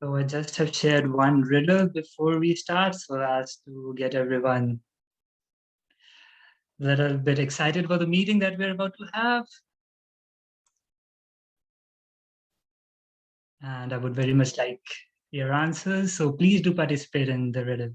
So I just have shared one riddle before we start so as to get everyone a little bit excited for the meeting that we're about to have. And I would very much like your answers. So please do participate in the riddle.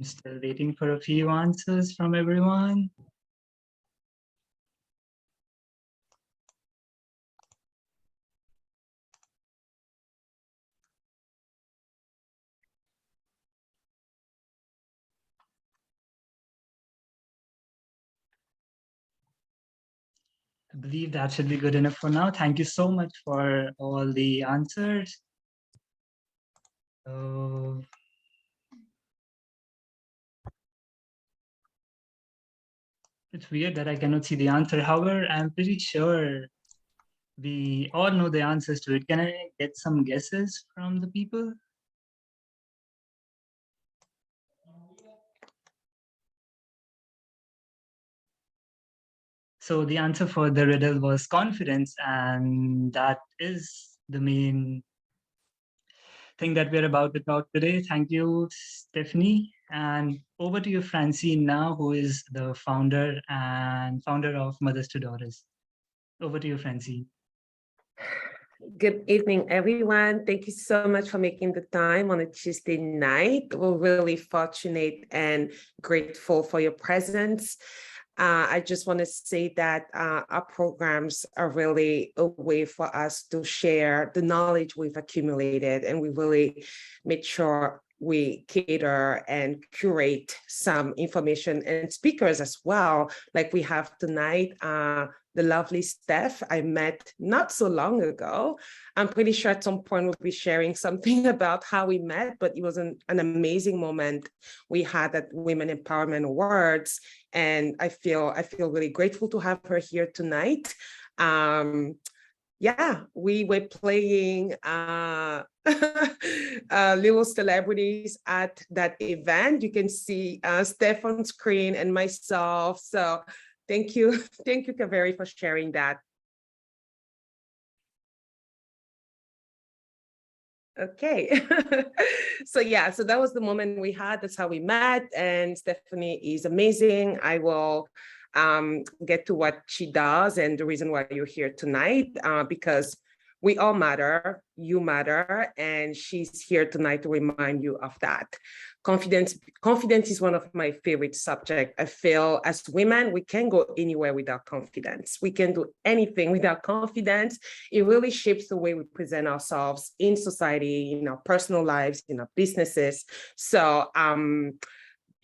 I'm still waiting for a few answers from everyone. I believe that should be good enough for now. Thank you so much for all the answers. So it's weird that I cannot see the answer. However, I'm pretty sure we all know the answers to it. Can I get some guesses from the people? So the answer for the riddle was confidence, and that is the main thing that we're about to talk today. Thank you, Stephanie. And over to you, Francine, now, who is the founder of Mothers to Daughters. Over to you, Francine. Good evening, everyone. Thank you so much for making the time on a Tuesday night. We're really fortunate and grateful for your presence. I just want to say that our programs are really a way for us to share the knowledge we've accumulated, and we really make sure we cater and curate some information and speakers as well, like we have tonight. The lovely Steph I met not so long ago. I'm pretty sure at some point we'll be sharing something about how we met, but it was an amazing moment we had at Women Empowerment Awards. And I feel really grateful to have her here tonight. Yeah, we were playing little celebrities at that event. You can see Steph on screen and myself. So thank you, Kaveri, for sharing that. Okay. So that was the moment we had. That's how we met. And Stephanie is amazing. I will get to what she does and the reason why you're here tonight, because we all matter, you matter, and she's here tonight to remind you of that. Confidence is one of my favorite subjects. I feel as women, we can't go anywhere without confidence. We can do anything without confidence. It really shapes the way we present ourselves in society, in our personal lives, in our businesses. So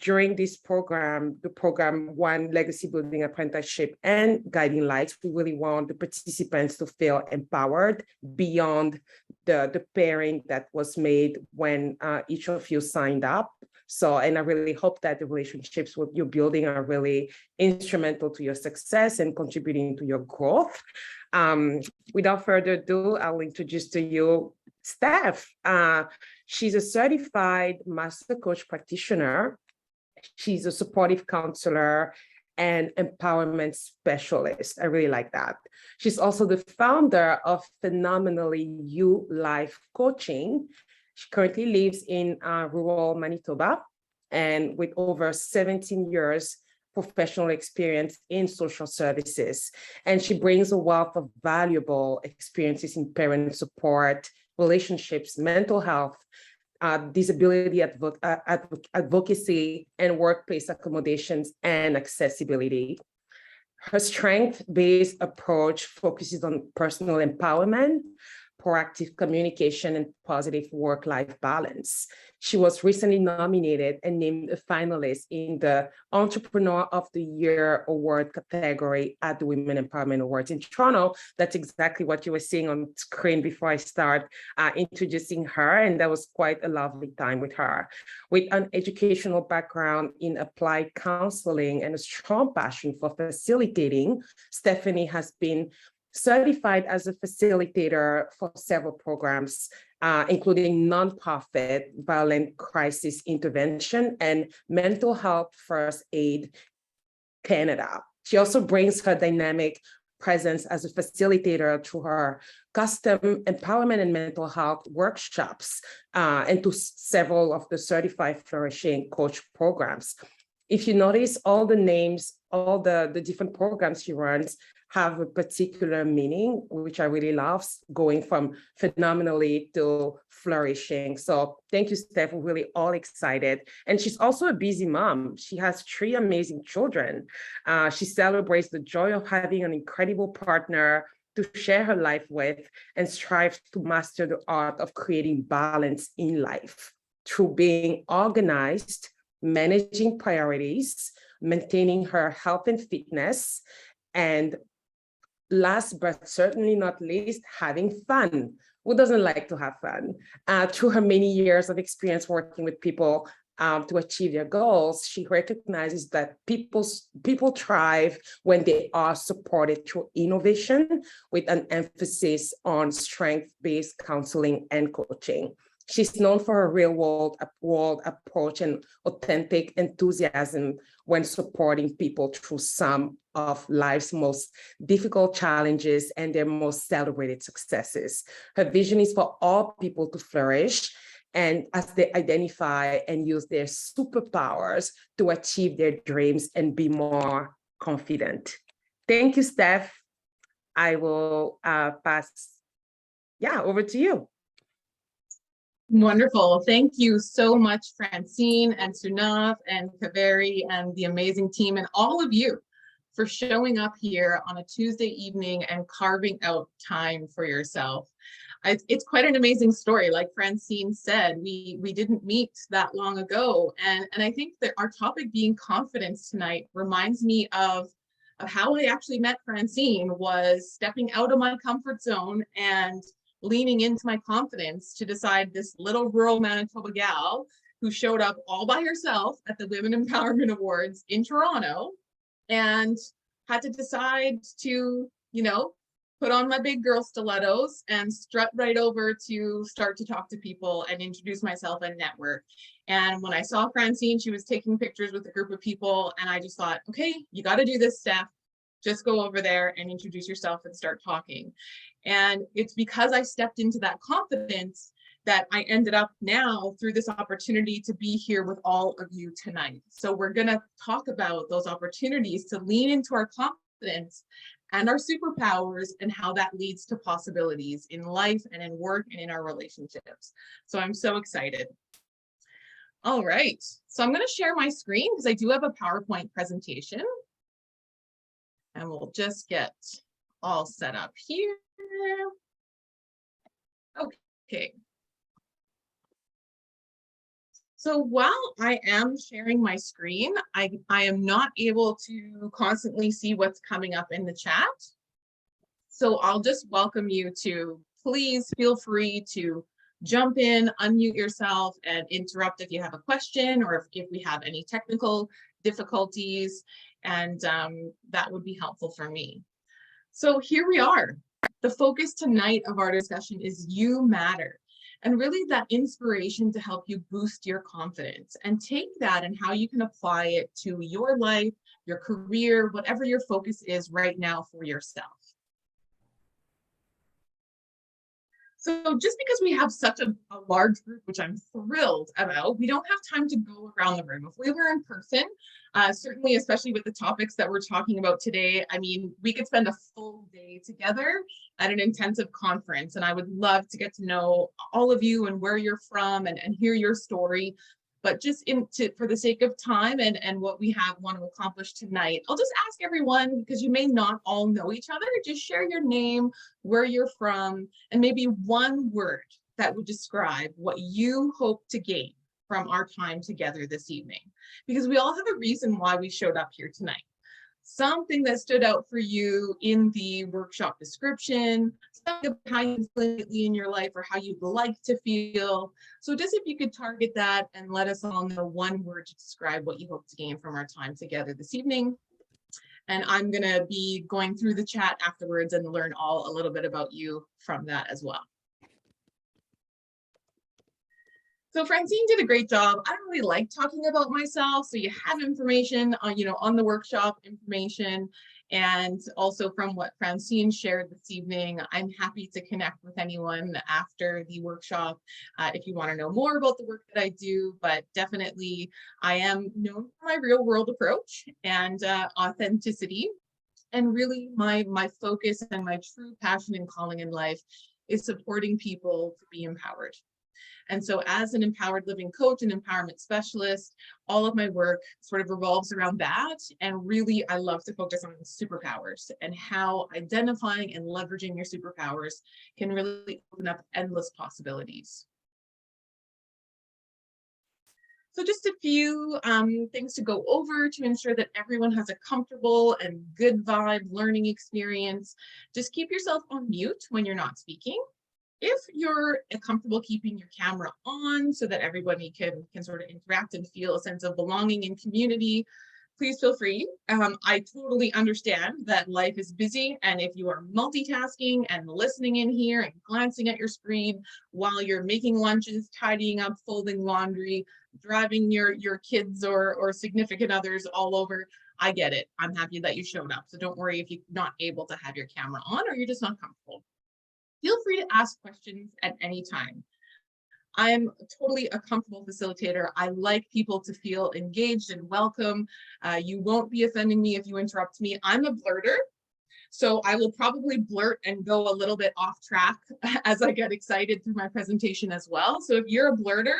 during this program, the program One Legacy Building Apprenticeship and Guiding Lights, we really want the participants to feel empowered beyond the pairing that was made when each of you signed up. So, and I really hope that the relationships what you're building are really instrumental to your success and contributing to your growth. Without further ado, I'll introduce to you Steph. She's a certified master coach practitioner. She's a supportive counselor and empowerment specialist. I really like that. She's also the founder of Phenomenally You Life Coaching. She currently lives in rural Manitoba, and with over 17 years professional experience in social services. And she brings a wealth of valuable experiences in parent support, relationships, mental health, disability advocacy, and workplace accommodations and accessibility. Her strength-based approach focuses on personal empowerment, proactive communication, and positive work-life balance. She was recently nominated and named a finalist in the Entrepreneur of the Year Award category at the Women Empowerment Awards in Toronto. That's exactly what you were seeing on screen before I start introducing her, and that was quite a lovely time with her. With an educational background in applied counseling and a strong passion for facilitating, Stephanie has been certified as a facilitator for several programs, including nonprofit violent crisis intervention and mental health first aid Canada. She also brings her dynamic presence as a facilitator through her custom empowerment and mental health workshops and to several of the certified flourishing coach programs. If you notice, all the names, all the different programs she runs have a particular meaning, which I really love, going from phenomenally to flourishing. So thank you, Steph. We're really all excited. And she's also a busy mom. She has 3 amazing children. She celebrates the joy of having an incredible partner to share her life with and strives to master the art of creating balance in life through being organized, managing priorities, maintaining her health and fitness, and last but certainly not least, having fun. Who doesn't like to have fun? Through her many years of experience working with people to achieve their goals, she recognizes that people thrive when they are supported through innovation with an emphasis on strength-based counseling and coaching. She's known for her real-world approach and authentic enthusiasm when supporting people through some of life's most difficult challenges and their most celebrated successes. Her vision is for all people to flourish, and as they identify and use their superpowers to achieve their dreams and be more confident. Thank you, Steph. I will pass, over to you. Wonderful. Thank you so much, Francine and Sunav and Kaveri and the amazing team and all of you for showing up here on a Tuesday evening and carving out time for yourself. It's quite an amazing story. Like Francine said, we didn't meet that long ago. And I think that our topic being confidence tonight reminds me of how I actually met Francine, was stepping out of my comfort zone and leaning into my confidence to decide this little rural Manitoba gal who showed up all by herself at the Women Empowerment Awards in Toronto and had to decide to, put on my big girl stilettos and strut right over to start to talk to people and introduce myself and network. And when I saw Francine, she was taking pictures with a group of people, and I just thought, okay, you got to do this, Steph. Just go over there and introduce yourself and start talking. And it's because I stepped into that confidence that I ended up now through this opportunity to be here with all of you tonight. So we're going to talk about those opportunities to lean into our confidence and our superpowers and how that leads to possibilities in life and in work and in our relationships. So I'm so excited. All right, so I'm going to share my screen because I do have a PowerPoint presentation. And we'll just get all set up here. Okay. So while I am sharing my screen, I am not able to constantly see what's coming up in the chat. So I'll just welcome you to please feel free to jump in, unmute yourself, and interrupt if you have a question or if we have any technical difficulties. And that would be helpful for me. So here we are. The focus tonight of our discussion is You Matter, and really that inspiration to help you boost your confidence and take that and how you can apply it to your life, your career, whatever your focus is right now for yourself. So just because we have such a large group, which I'm thrilled about, we don't have time to go around the room. If we were in person, certainly, especially with the topics that we're talking about today, I mean, we could spend a full day together at an intensive conference, and I would love to get to know all of you and where you're from and hear your story. But just for the sake of time and what we want to accomplish tonight, I'll just ask everyone, because you may not all know each other, just share your name, where you're from, and maybe one word that would describe what you hope to gain from our time together this evening. Because we all have a reason why we showed up here tonight. Something that stood out for you in the workshop description, something about how you feel lately in your life or how you'd like to feel. So just if you could target that and let us all know one word to describe what you hope to gain from our time together this evening. And I'm going to be going through the chat afterwards and learn a little bit about you from that as well. So Francine did a great job. I don't really like talking about myself. So you have information on, on the workshop information, and also from what Francine shared this evening. I'm happy to connect with anyone after the workshop if you want to know more about the work that I do, but definitely I am known for my real world approach and authenticity. And really my focus and my true passion and calling in life is supporting people to be empowered. And so as an empowered living coach and empowerment specialist, all of my work sort of revolves around that. And really, I love to focus on superpowers and how identifying and leveraging your superpowers can really open up endless possibilities. So just a few things to go over to ensure that everyone has a comfortable and good vibe learning experience. Just keep yourself on mute when you're not speaking. If you're comfortable keeping your camera on so that everybody can sort of interact and feel a sense of belonging and community, please feel free. I totally understand that life is busy, and if you are multitasking and listening in here and glancing at your screen while you're making lunches, tidying up, folding laundry, driving your kids or significant others all over, I get it. I'm happy that you showed up. So don't worry if you're not able to have your camera on or you're just not comfortable. Feel free to ask questions at any time. I'm totally a comfortable facilitator. I like people to feel engaged and welcome. You won't be offending me if you interrupt me. I'm a blurter, so I will probably blurt and go a little bit off track as I get excited through my presentation as well. So if you're a blurter,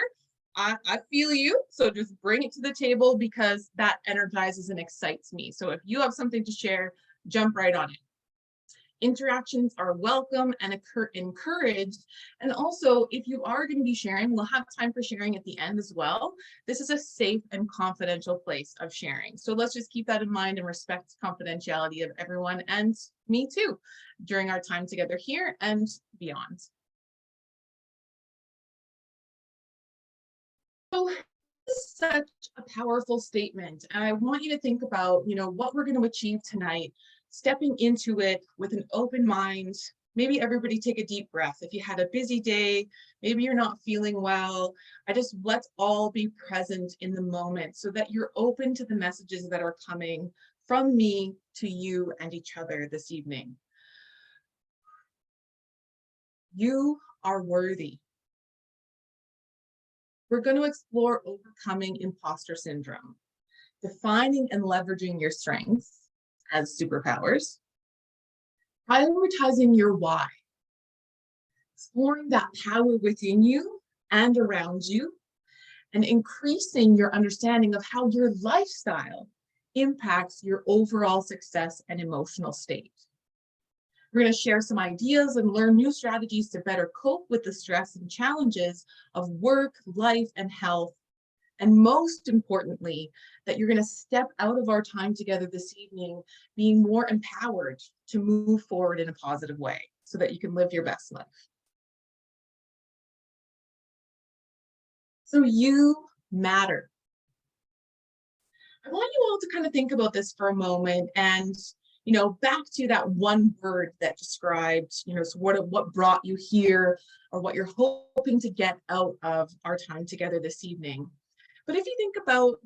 I feel you. So just bring it to the table because that energizes and excites me. So if you have something to share, jump right on it. Interactions are welcome and encouraged. And also, if you are going to be sharing, we'll have time for sharing at the end as well. This is a safe and confidential place of sharing. So let's just keep that in mind and respect confidentiality of everyone and me too during our time together here and beyond. So this is such a powerful statement. And I want you to think about, what we're going to achieve tonight, stepping into it with an open mind. Maybe everybody take a deep breath. If you had a busy day, maybe you're not feeling well, let's all be present in the moment so that you're open to the messages that are coming from me to you and each other this evening. You are worthy. We're going to explore overcoming imposter syndrome, defining and leveraging your strengths as superpowers, prioritizing your why, exploring that power within you and around you, and increasing your understanding of how your lifestyle impacts your overall success and emotional state. We're going to share some ideas and learn new strategies to better cope with the stress and challenges of work, life, and health. And most importantly, that you're going to step out of our time together this evening being more empowered to move forward in a positive way so that you can live your best life. So you matter. I want you all to kind of think about this for a moment and, back to that one word that described, so what brought you here or what you're hoping to get out of our time together this evening. But if you think about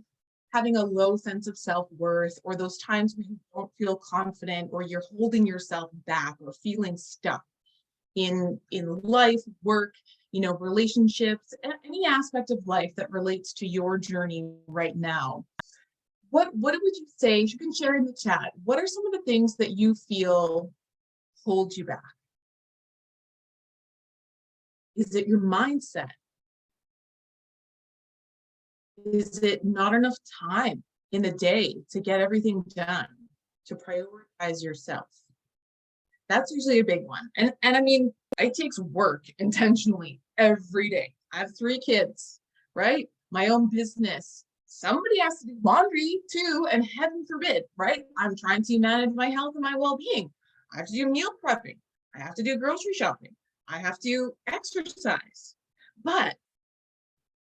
having a low sense of self-worth or those times where you don't feel confident or you're holding yourself back or feeling stuck in life, work, relationships, any aspect of life that relates to your journey right now, what would you say? You can share in the chat. What are some of the things that you feel hold you back? Is it your mindset? Is it not enough time in the day to get everything done, to prioritize yourself? That's usually a big one. And I mean, it takes work intentionally every day. I have 3 kids, right? My own business. Somebody has to do laundry too, and heaven forbid, right? I'm trying to manage my health and my well-being. I have to do meal prepping. I have to do grocery shopping. I have to exercise. But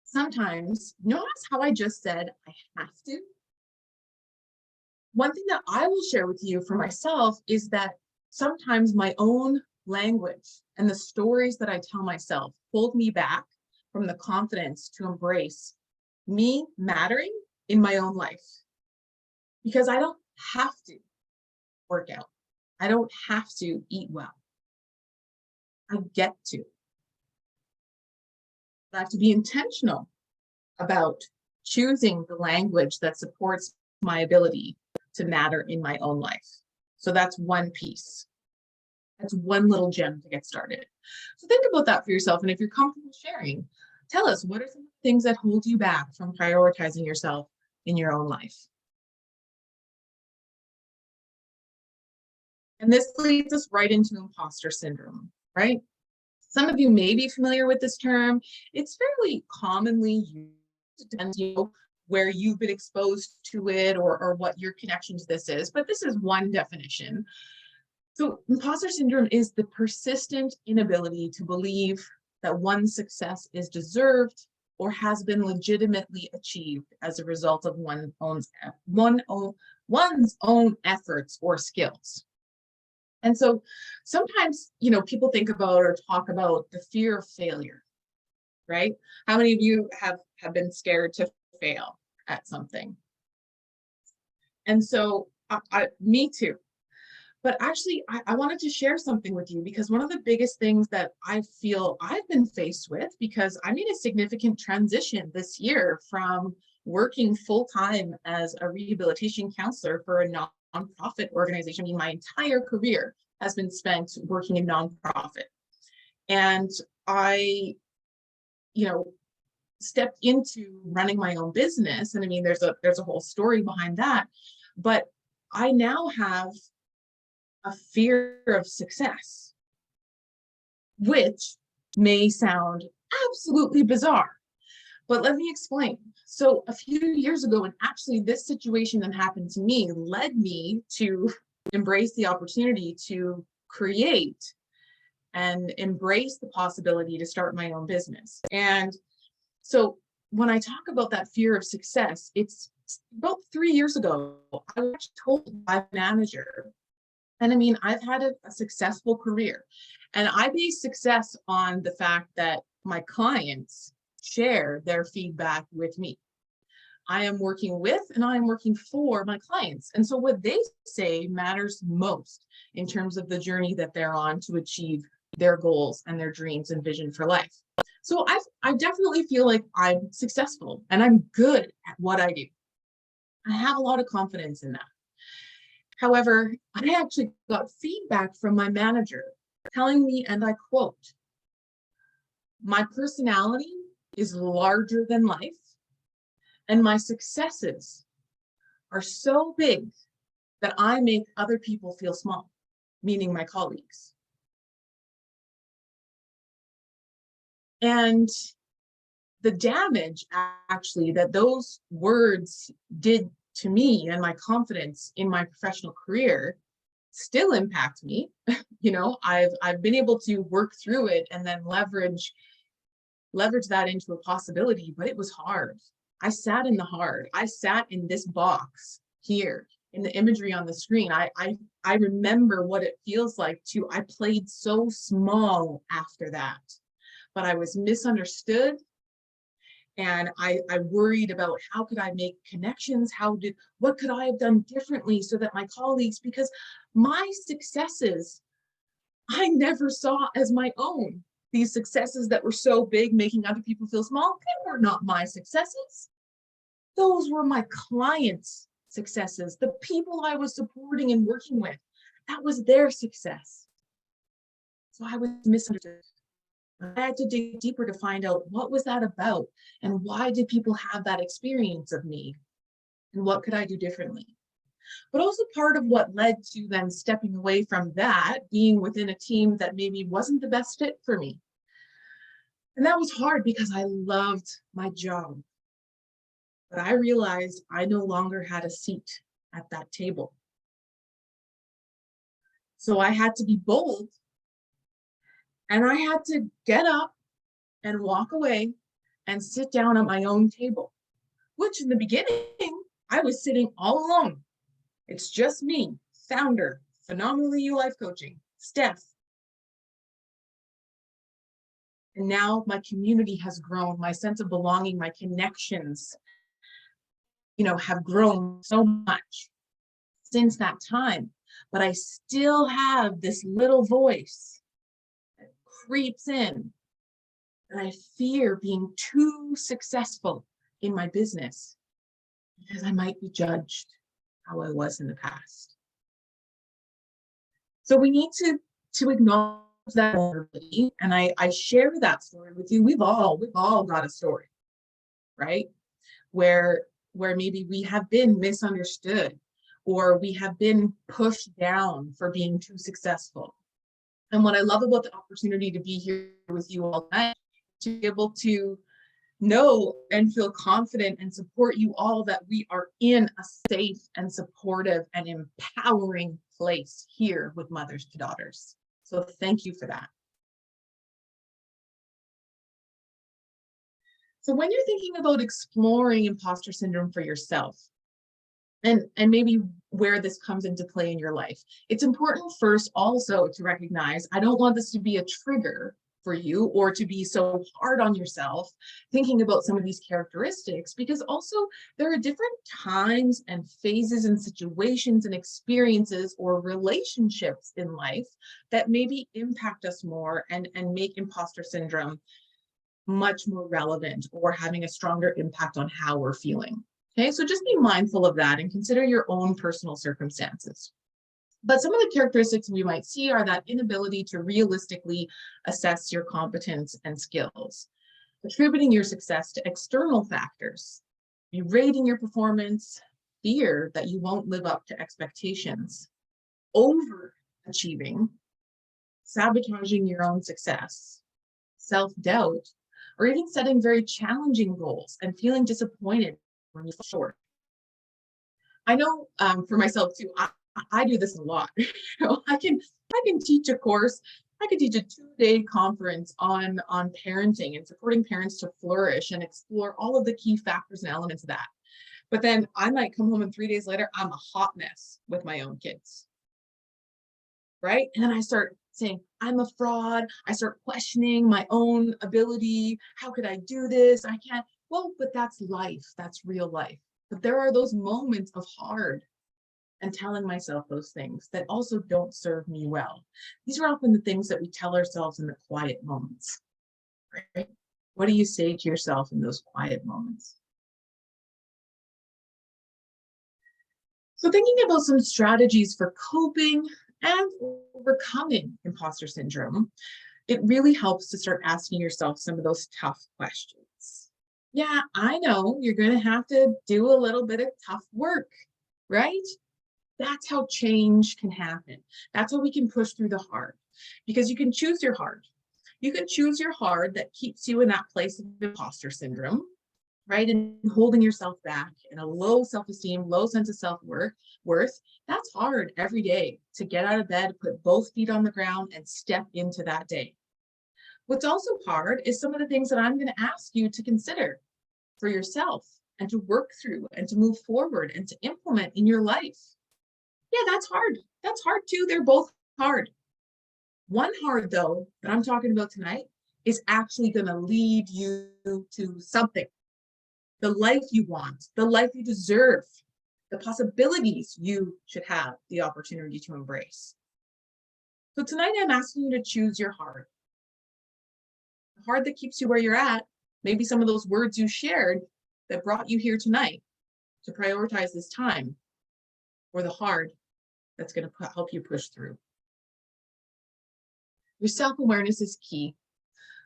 sometimes, notice how I just said I have to? One thing that I will share with you for myself is that sometimes my own language and the stories that I tell myself hold me back from the confidence to embrace me mattering in my own life. Because I don't have to work out. I don't have to eat well. I get to. I have to be intentional about choosing the language that supports my ability to matter in my own life. So that's one piece. That's one little gem to get started. So think about that for yourself. And if you're comfortable sharing, tell us, what are some things that hold you back from prioritizing yourself in your own life? And this leads us right into imposter syndrome, right? Some of you may be familiar with this term. It's fairly commonly used. It depends, where you've been exposed to it or what your connection to this is, but this is one definition. So imposter syndrome is the persistent inability to believe that one's success is deserved or has been legitimately achieved as a result of one's own efforts or skills. And so sometimes, people think about or talk about the fear of failure, right? How many of you have been scared to fail at something? And so me too. But actually, I wanted to share something with you, because one of the biggest things that I feel I've been faced with, because I made a significant transition this year from working full-time as a rehabilitation counselor for a nonprofit organization. I mean, my entire career has been spent working in nonprofit. And I, stepped into running my own business. And I mean, there's a whole story behind that. But I now have a fear of success, which may sound absolutely bizarre, but let me explain. So a few years ago, and actually this situation that happened to me led me to embrace the opportunity to create and embrace the possibility to start my own business. And so when I talk about that fear of success, it's about 3 years ago, I was told by my manager. And I mean, I've had a successful career, and I base success on the fact that my clients share their feedback with me. I am working with and I am working for my clients. And so what they say matters most in terms of the journey that they're on to achieve their goals and their dreams and vision for life. So I definitely feel like I'm successful and I'm good at what I do. I have a lot of confidence in that. However, I actually got feedback from my manager telling me, and I quote, "My personality is larger than life, and my successes are so big that I make other people feel small," meaning my colleagues. And the damage actually that those words did to me and my confidence in my professional career still impact me. I've been able to work through it and then leverage that into a possibility, but it was hard. I sat in the hard. I sat in this box here in the imagery on the screen. I remember what it feels like I played so small after that, but I was misunderstood. And I worried about how could I make connections? What could I have done differently so that my colleagues, because my successes, I never saw as my own. These successes that were so big, making other people feel small, they were not my successes. Those were my clients' successes, the people I was supporting and working with. That was their success. So I was misunderstood. I had to dig deeper to find out what was that about and why did people have that experience of me and what could I do differently. But also part of what led to then stepping away from that, being within a team that maybe wasn't the best fit for me. And that was hard because I loved my job. But I realized I no longer had a seat at that table. So I had to be bold and I had to get up and walk away and sit down at my own table, which in the beginning, I was sitting all alone. It's just me, founder, Phenomenally You Life Coaching, Steph. And now my community has grown, my sense of belonging, my connections, have grown so much since that time. But I still have this little voice that creeps in, and I fear being too successful in my business because I might be judged how I was in the past. So we need to acknowledge that vulnerability, and I share that story with you. We've all got a story, right? Where maybe we have been misunderstood or we have been pushed down for being too successful. And what I love about the opportunity to be here with you all tonight, to be able to know and feel confident and support you all that we are in a safe and supportive and empowering place here with Mothers to Daughters. So thank you for that. So when you're thinking about exploring imposter syndrome for yourself, and maybe where this comes into play in your life, it's important first also to recognize, I don't want this to be a trigger for you or to be so hard on yourself thinking about some of these characteristics, because also there are different times and phases and situations and experiences or relationships in life that maybe impact us more and make imposter syndrome much more relevant or having a stronger impact on how we're feeling. Okay, so just be mindful of that and consider your own personal circumstances. But some of the characteristics we might see are that inability to realistically assess your competence and skills, attributing your success to external factors, berating your performance, fear that you won't live up to expectations, overachieving, sabotaging your own success, self-doubt, or even setting very challenging goals and feeling disappointed when you fall short. I know for myself too, I do this a lot. I can teach a course. I could teach a 2-day conference on parenting and supporting parents to flourish and explore all of the key factors and elements of that. But then I might come home and 3 days later, I'm a hot mess with my own kids. Right? And then I start saying, I'm a fraud. I start questioning my own ability. How could I do this? I can't. Well, but that's life. That's real life. But there are those moments of hard and telling myself those things that also don't serve me well. These are often the things that we tell ourselves in the quiet moments, right? What do you say to yourself in those quiet moments? So thinking about some strategies for coping and overcoming imposter syndrome, it really helps to start asking yourself some of those tough questions. Yeah, I know you're going to have to do a little bit of tough work, right? That's how change can happen. That's how we can push through the hard, because you can choose your hard. You can choose your hard that keeps you in that place of imposter syndrome, right? And holding yourself back and a low self-esteem, low sense of self-worth. That's hard every day to get out of bed, put both feet on the ground and step into that day. What's also hard is some of the things that I'm going to ask you to consider for yourself and to work through and to move forward and to implement in your life. Yeah, that's hard. That's hard too. They're both hard. One hard though, that I'm talking about tonight is actually going to lead you to something. The life you want, the life you deserve, the possibilities you should have the opportunity to embrace. So tonight I'm asking you to choose your hard. The hard that keeps you where you're at, maybe some of those words you shared that brought you here tonight to prioritize this time, or the hard that's going to help you push through. Your self-awareness is key.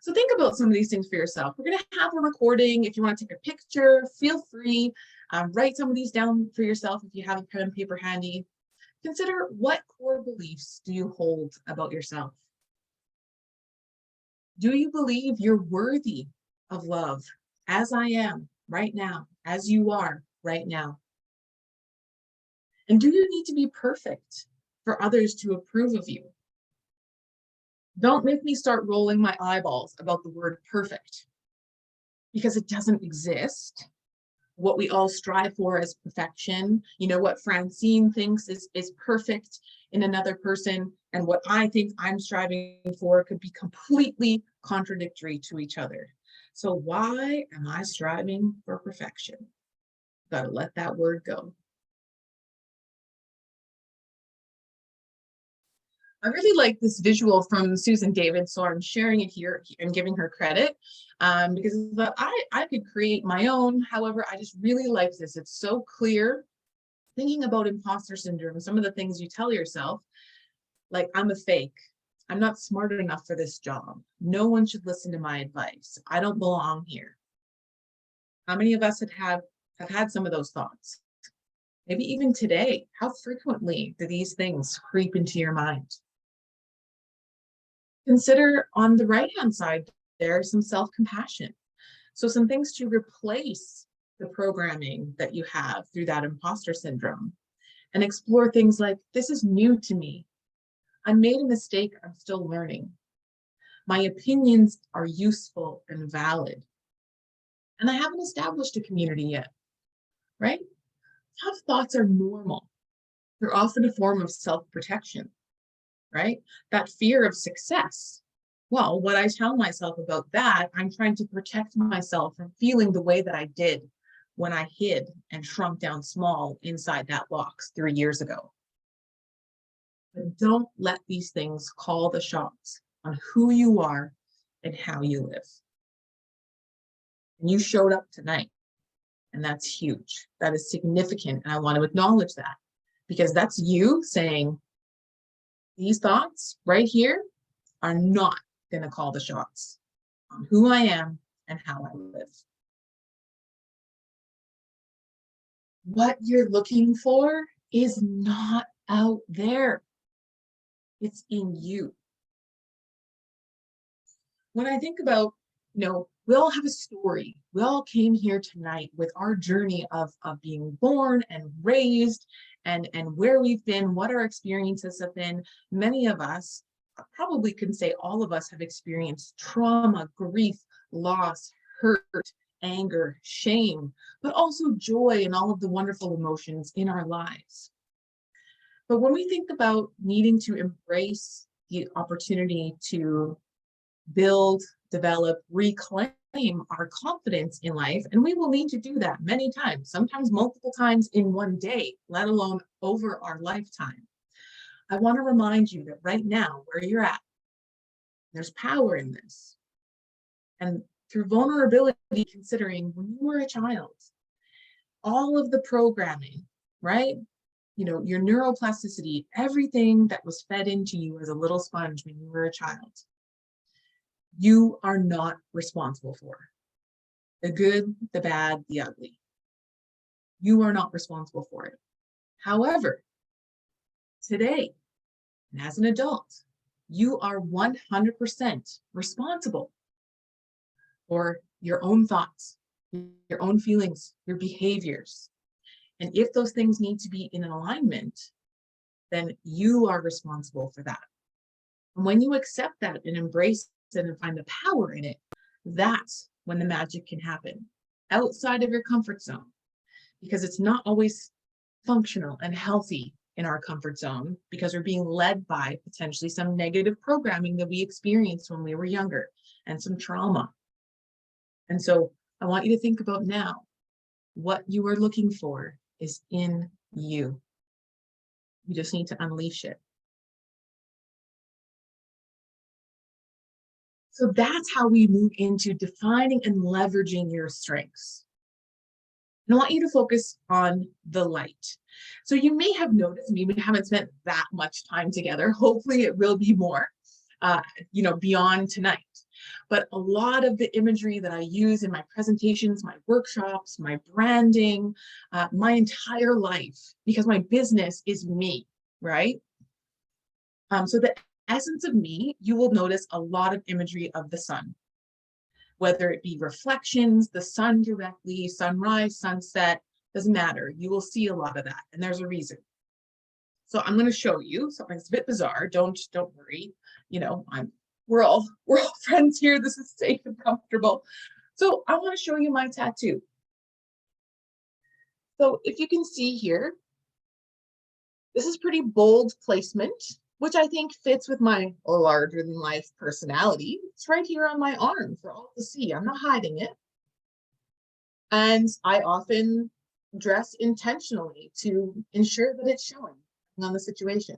So think about some of these things for yourself. We're going to have a recording. If you want to take a picture, feel free. Write some of these down for yourself if you have a pen and paper handy. Consider, what core beliefs do you hold about yourself? Do you believe you're worthy of love as I am right now, as you are right now? And do you need to be perfect for others to approve of you? Don't make me start rolling my eyeballs about the word perfect, because it doesn't exist. What we all strive for is perfection. You know, what Francine thinks is perfect in another person, and what I think I'm striving for could be completely contradictory to each other. So why am I striving for perfection? Gotta let that word go. I really like this visual from Susan David, so I'm sharing it here and giving her credit, because I could create my own. However, I just really like this. It's so clear. Thinking about imposter syndrome, some of the things you tell yourself, like, I'm a fake. I'm not smart enough for this job. No one should listen to my advice. I don't belong here. How many of us have had some of those thoughts? Maybe even today. How frequently do these things creep into your mind? Consider on the right-hand side, there's some self-compassion. So some things to replace the programming that you have through that imposter syndrome, and explore things like, this is new to me. I made a mistake, I'm still learning. My opinions are useful and valid. And I haven't established a community yet, right? Tough thoughts are normal. They're often a form of self-protection, right? That fear of success. Well, what I tell myself about that, I'm trying to protect myself from feeling the way that I did when I hid and shrunk down small inside that box 3 years ago. But don't let these things call the shots on who you are and how you live. And you showed up tonight, and that's huge. That is significant, and I want to acknowledge that, because that's you saying, these thoughts right here are not going to call the shots on who I am and how I live. What you're looking for is not out there. It's in you. When I think about, we all have a story. We all came here tonight with our journey of being born and raised, and where we've been, what our experiences have been. Many of us, probably can say all of us, have experienced trauma, grief, loss, hurt, anger, shame, but also joy and all of the wonderful emotions in our lives. But when we think about needing to embrace the opportunity to build, develop, reclaim our confidence in life, and we will need to do that many times, sometimes multiple times in one day, let alone over our lifetime. I want to remind you that right now, where you're at, there's power in this. And through vulnerability, considering when you were a child, all of the programming, right? Your neuroplasticity, everything that was fed into you as a little sponge when you were a child, you are not responsible for. The good, the bad, the ugly. You are not responsible for it. However, today, and as an adult, you are 100% responsible for your own thoughts, your own feelings, your behaviors. And if those things need to be in alignment, then you are responsible for that. And when you accept that and embrace it and find the power in it, that's when the magic can happen outside of your comfort zone, because it's not always functional and healthy in our comfort zone, because we're being led by potentially some negative programming that we experienced when we were younger and some trauma. And so I want you to think about now, what you are looking for is in you. You just need to unleash it. So that's how we move into defining and leveraging your strengths. And I want you to focus on the light. So you may have noticed, we haven't spent that much time together. Hopefully it will be more, beyond tonight. But a lot of the imagery that I use in my presentations, my workshops, my branding, my entire life, because my business is me, right? So the essence of me, you will notice a lot of imagery of the sun, whether it be reflections, the sun directly, sunrise, sunset, doesn't matter. You will see a lot of that, and there's a reason. So I'm going to show you something that's a bit bizarre. Don't worry. You know, we're all friends here. This is safe and comfortable. So I want to show you my tattoo. So if you can see here, this is pretty bold placement, which I think fits with my larger than life personality. It's right here on my arm for all to see. I'm not hiding it. And I often dress intentionally to ensure that it's showing on the situation.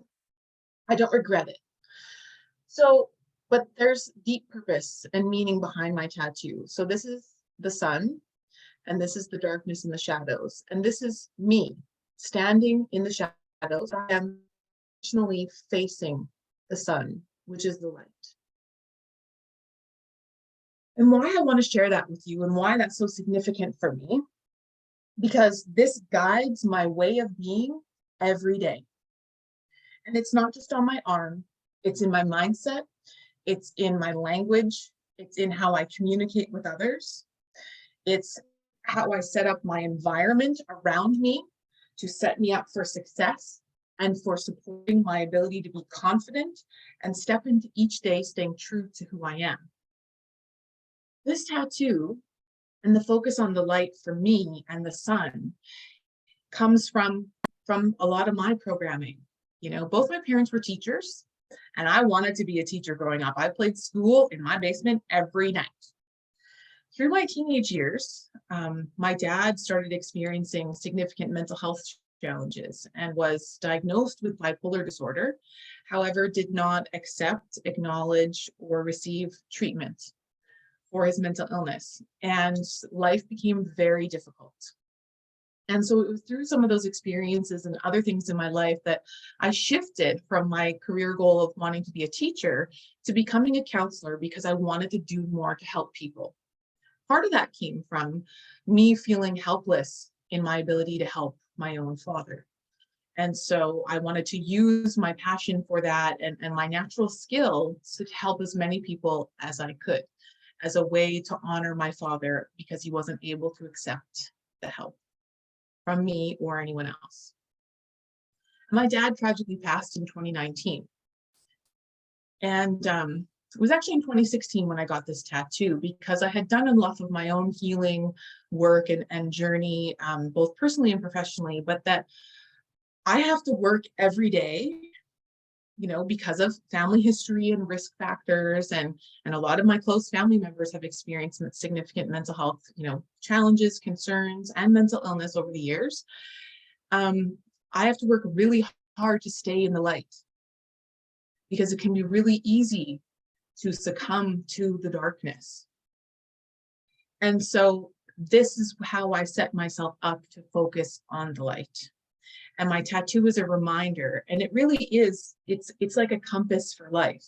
I don't regret it. So, but there's deep purpose and meaning behind my tattoo. So this is the sun, and this is the darkness and the shadows. And this is me standing in the shadows. I am intentionally facing the sun, which is the light. And why I want to share that with you and why that's so significant for me, because this guides my way of being every day. And it's not just on my arm, it's in my mindset, it's in my language, it's in how I communicate with others, it's how I set up my environment around me to set me up for success and for supporting my ability to be confident and step into each day staying true to who I am. This tattoo and the focus on the light for me and the sun comes from a lot of my programming. You know, both my parents were teachers, and I wanted to be a teacher growing up. I played school in my basement every night. Through my teenage years, my dad started experiencing significant mental health challenges and was diagnosed with bipolar disorder, however, did not accept, acknowledge, or receive treatment for his mental illness. And life became very difficult. And so it was through some of those experiences and other things in my life that I shifted from my career goal of wanting to be a teacher to becoming a counselor because I wanted to do more to help people. Part of that came from me feeling helpless in my ability to help my own father. And so I wanted to use my passion for that and my natural skills to help as many people as I could, as a way to honor my father because he wasn't able to accept the help from me or anyone else. My dad tragically passed in 2019. And it was actually in 2016 when I got this tattoo, because I had done enough of my own healing work and journey, both personally and professionally, but that I have to work every day, you know, because of family history and risk factors, and a lot of my close family members have experienced significant mental health, you know, challenges, concerns, and mental illness over the years. I have to work really hard to stay in the light, because it can be really easy to succumb to the darkness. And so this is how I set myself up to focus on the light. And my tattoo is a reminder, and it really is, it's like a compass for life,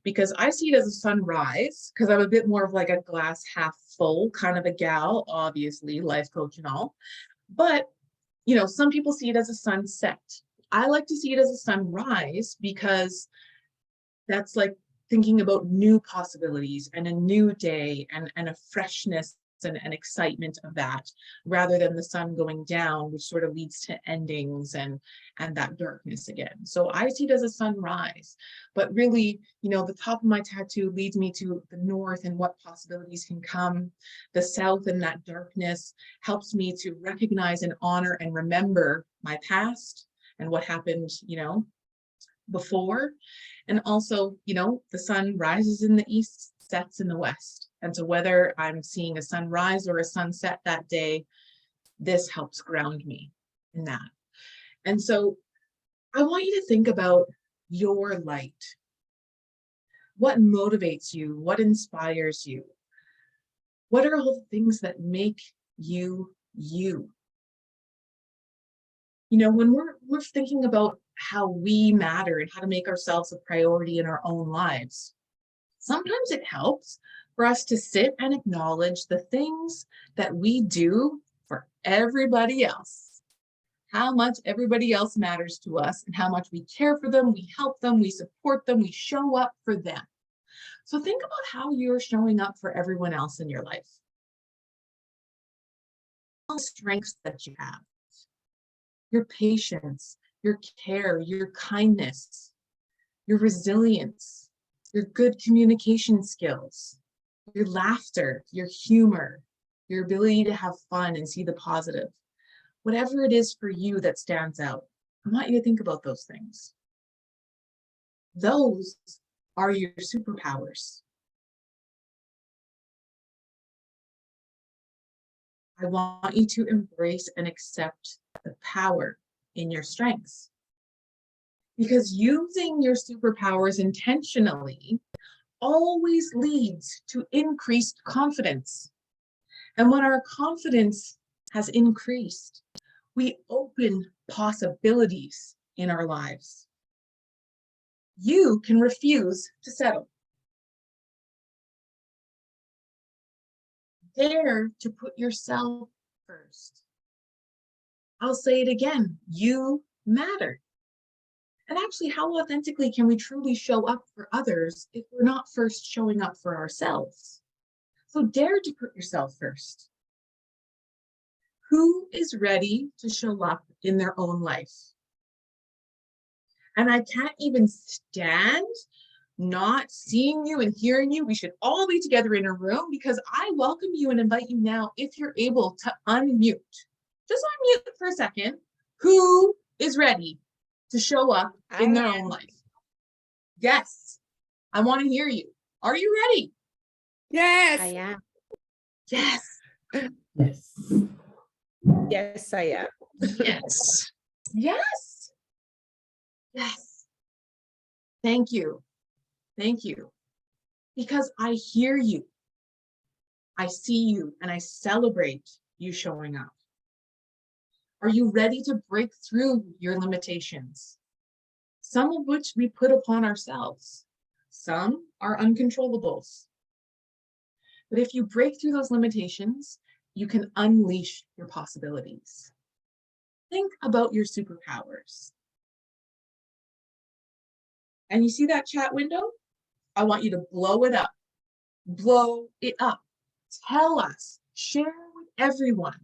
because I see it as a sunrise, because I'm a bit more of like a glass half full kind of a gal, obviously, life coach and all. But, you know, some people see it as a sunset. I like to see it as a sunrise, because that's like thinking about new possibilities and a new day and a freshness and excitement of that, rather than the sun going down, which sort of leads to endings and that darkness again. So I see it as a sunrise, but really, you know, the top of my tattoo leads me to the north and what possibilities can come. The south and that darkness helps me to recognize and honor and remember my past and what happened, you know, before. And also, you know, the sun rises in the east, sets in the west. And so whether I'm seeing a sunrise or a sunset that day, this helps ground me in that. And so I want you to think about your light. What motivates you? What inspires you? What are all the things that make you you? You know, when we're thinking about how we matter and how to make ourselves a priority in our own lives, Sometimes it helps for us to sit and acknowledge the things that we do for everybody else, how much everybody else matters to us and how much we care for them, we help them, we support them, we show up for them. So think about how you're showing up for everyone else in your life. All the strengths that you have, your patience, your care, your kindness, your resilience, your good communication skills, your laughter, your humor, your ability to have fun and see the positive. Whatever it is for you that stands out, I want you to think about those things. Those are your superpowers. I want you to embrace and accept the power in your strengths. Because using your superpowers intentionally always leads to increased confidence. And when our confidence has increased, we open possibilities in our lives. You can refuse to settle. Dare to put yourself first. I'll say it again, you matter. And actually, how authentically can we truly show up for others if we're not first showing up for ourselves? So dare to put yourself first. Who is ready to show up in their own life? And I can't even stand not seeing you and hearing you. We should all be together in a room because I welcome you and invite you now, if you're able, to unmute. Just unmute for a second. Who is ready to show up in their own life? Yes, I want to hear you. Are you ready? Yes, I am. Yes. Yes. Yes, I am. Yes. Yes. Yes. Thank you. Thank you. Because I hear you. I see you and I celebrate you showing up. Are you ready to break through your limitations? Some of which we put upon ourselves. Some are uncontrollables. But if you break through those limitations, you can unleash your possibilities. Think about your superpowers. And you see that chat window? I want you to blow it up. Blow it up. Tell us, share with everyone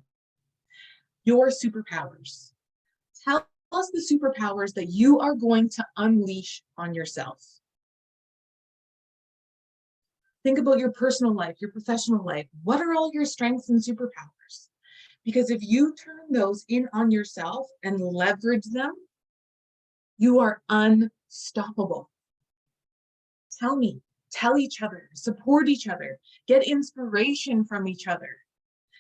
your superpowers. Tell us the superpowers that you are going to unleash on yourself. Think about your personal life, your professional life. What are all your strengths and superpowers? Because if you turn those in on yourself and leverage them, you are unstoppable. Tell me, tell each other, support each other, get inspiration from each other.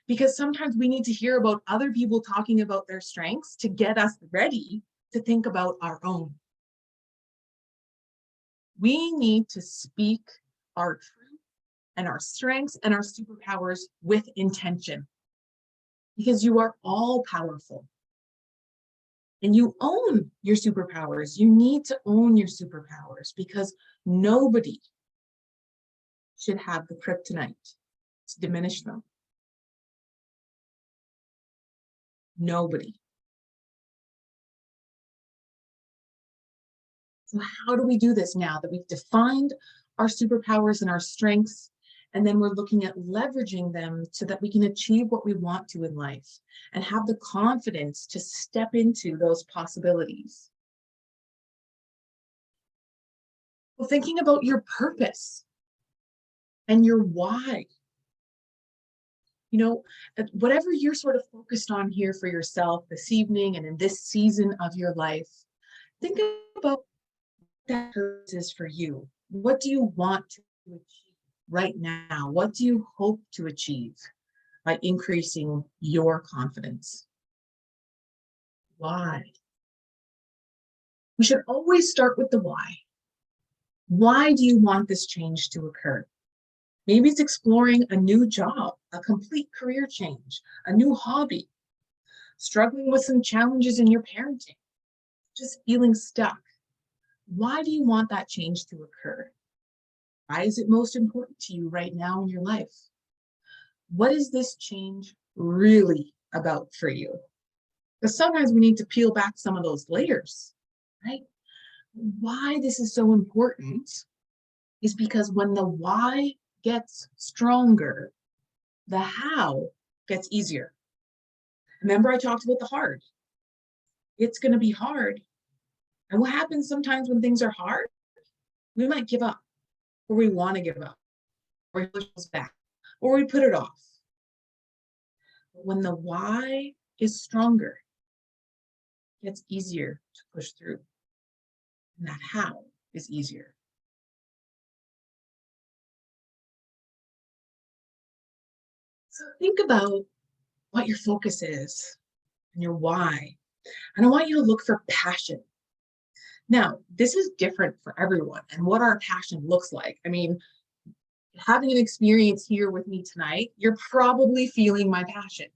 Because sometimes we need to hear about other people talking about their strengths to get us ready to think about our own. We need to speak our truth and our strengths and our superpowers with intention. Because you are all powerful. And you own your superpowers. You need to own your superpowers because nobody should have the kryptonite to diminish them. Nobody. So how do we do this now that we've defined our superpowers and our strengths, and then we're looking at leveraging them so that we can achieve what we want to in life and have the confidence to step into those possibilities? Well, thinking about your purpose and your why. You know, whatever you're sort of focused on here for yourself this evening and in this season of your life, think about what that purpose is for you. What do you want to achieve right now? What do you hope to achieve by increasing your confidence? Why? We should always start with the why. Why do you want this change to occur? Maybe it's exploring a new job, a complete career change, a new hobby, struggling with some challenges in your parenting, just feeling stuck. Why do you want that change to occur? Why is it most important to you right now in your life? What is this change really about for you? Because sometimes we need to peel back some of those layers, right? Why this is so important is because when the why gets stronger, the how gets easier. Remember, I talked about the hard. It's going to be hard. And what happens sometimes when things are hard? We might give up, or we want to give up, or we push us back, or we put it off. But when the why is stronger, it gets easier to push through. And that how is easier. So think about what your focus is and your why. And I want you to look for passion. Now, this is different for everyone and what our passion looks like. I mean, having an experience here with me tonight, you're probably feeling my passion,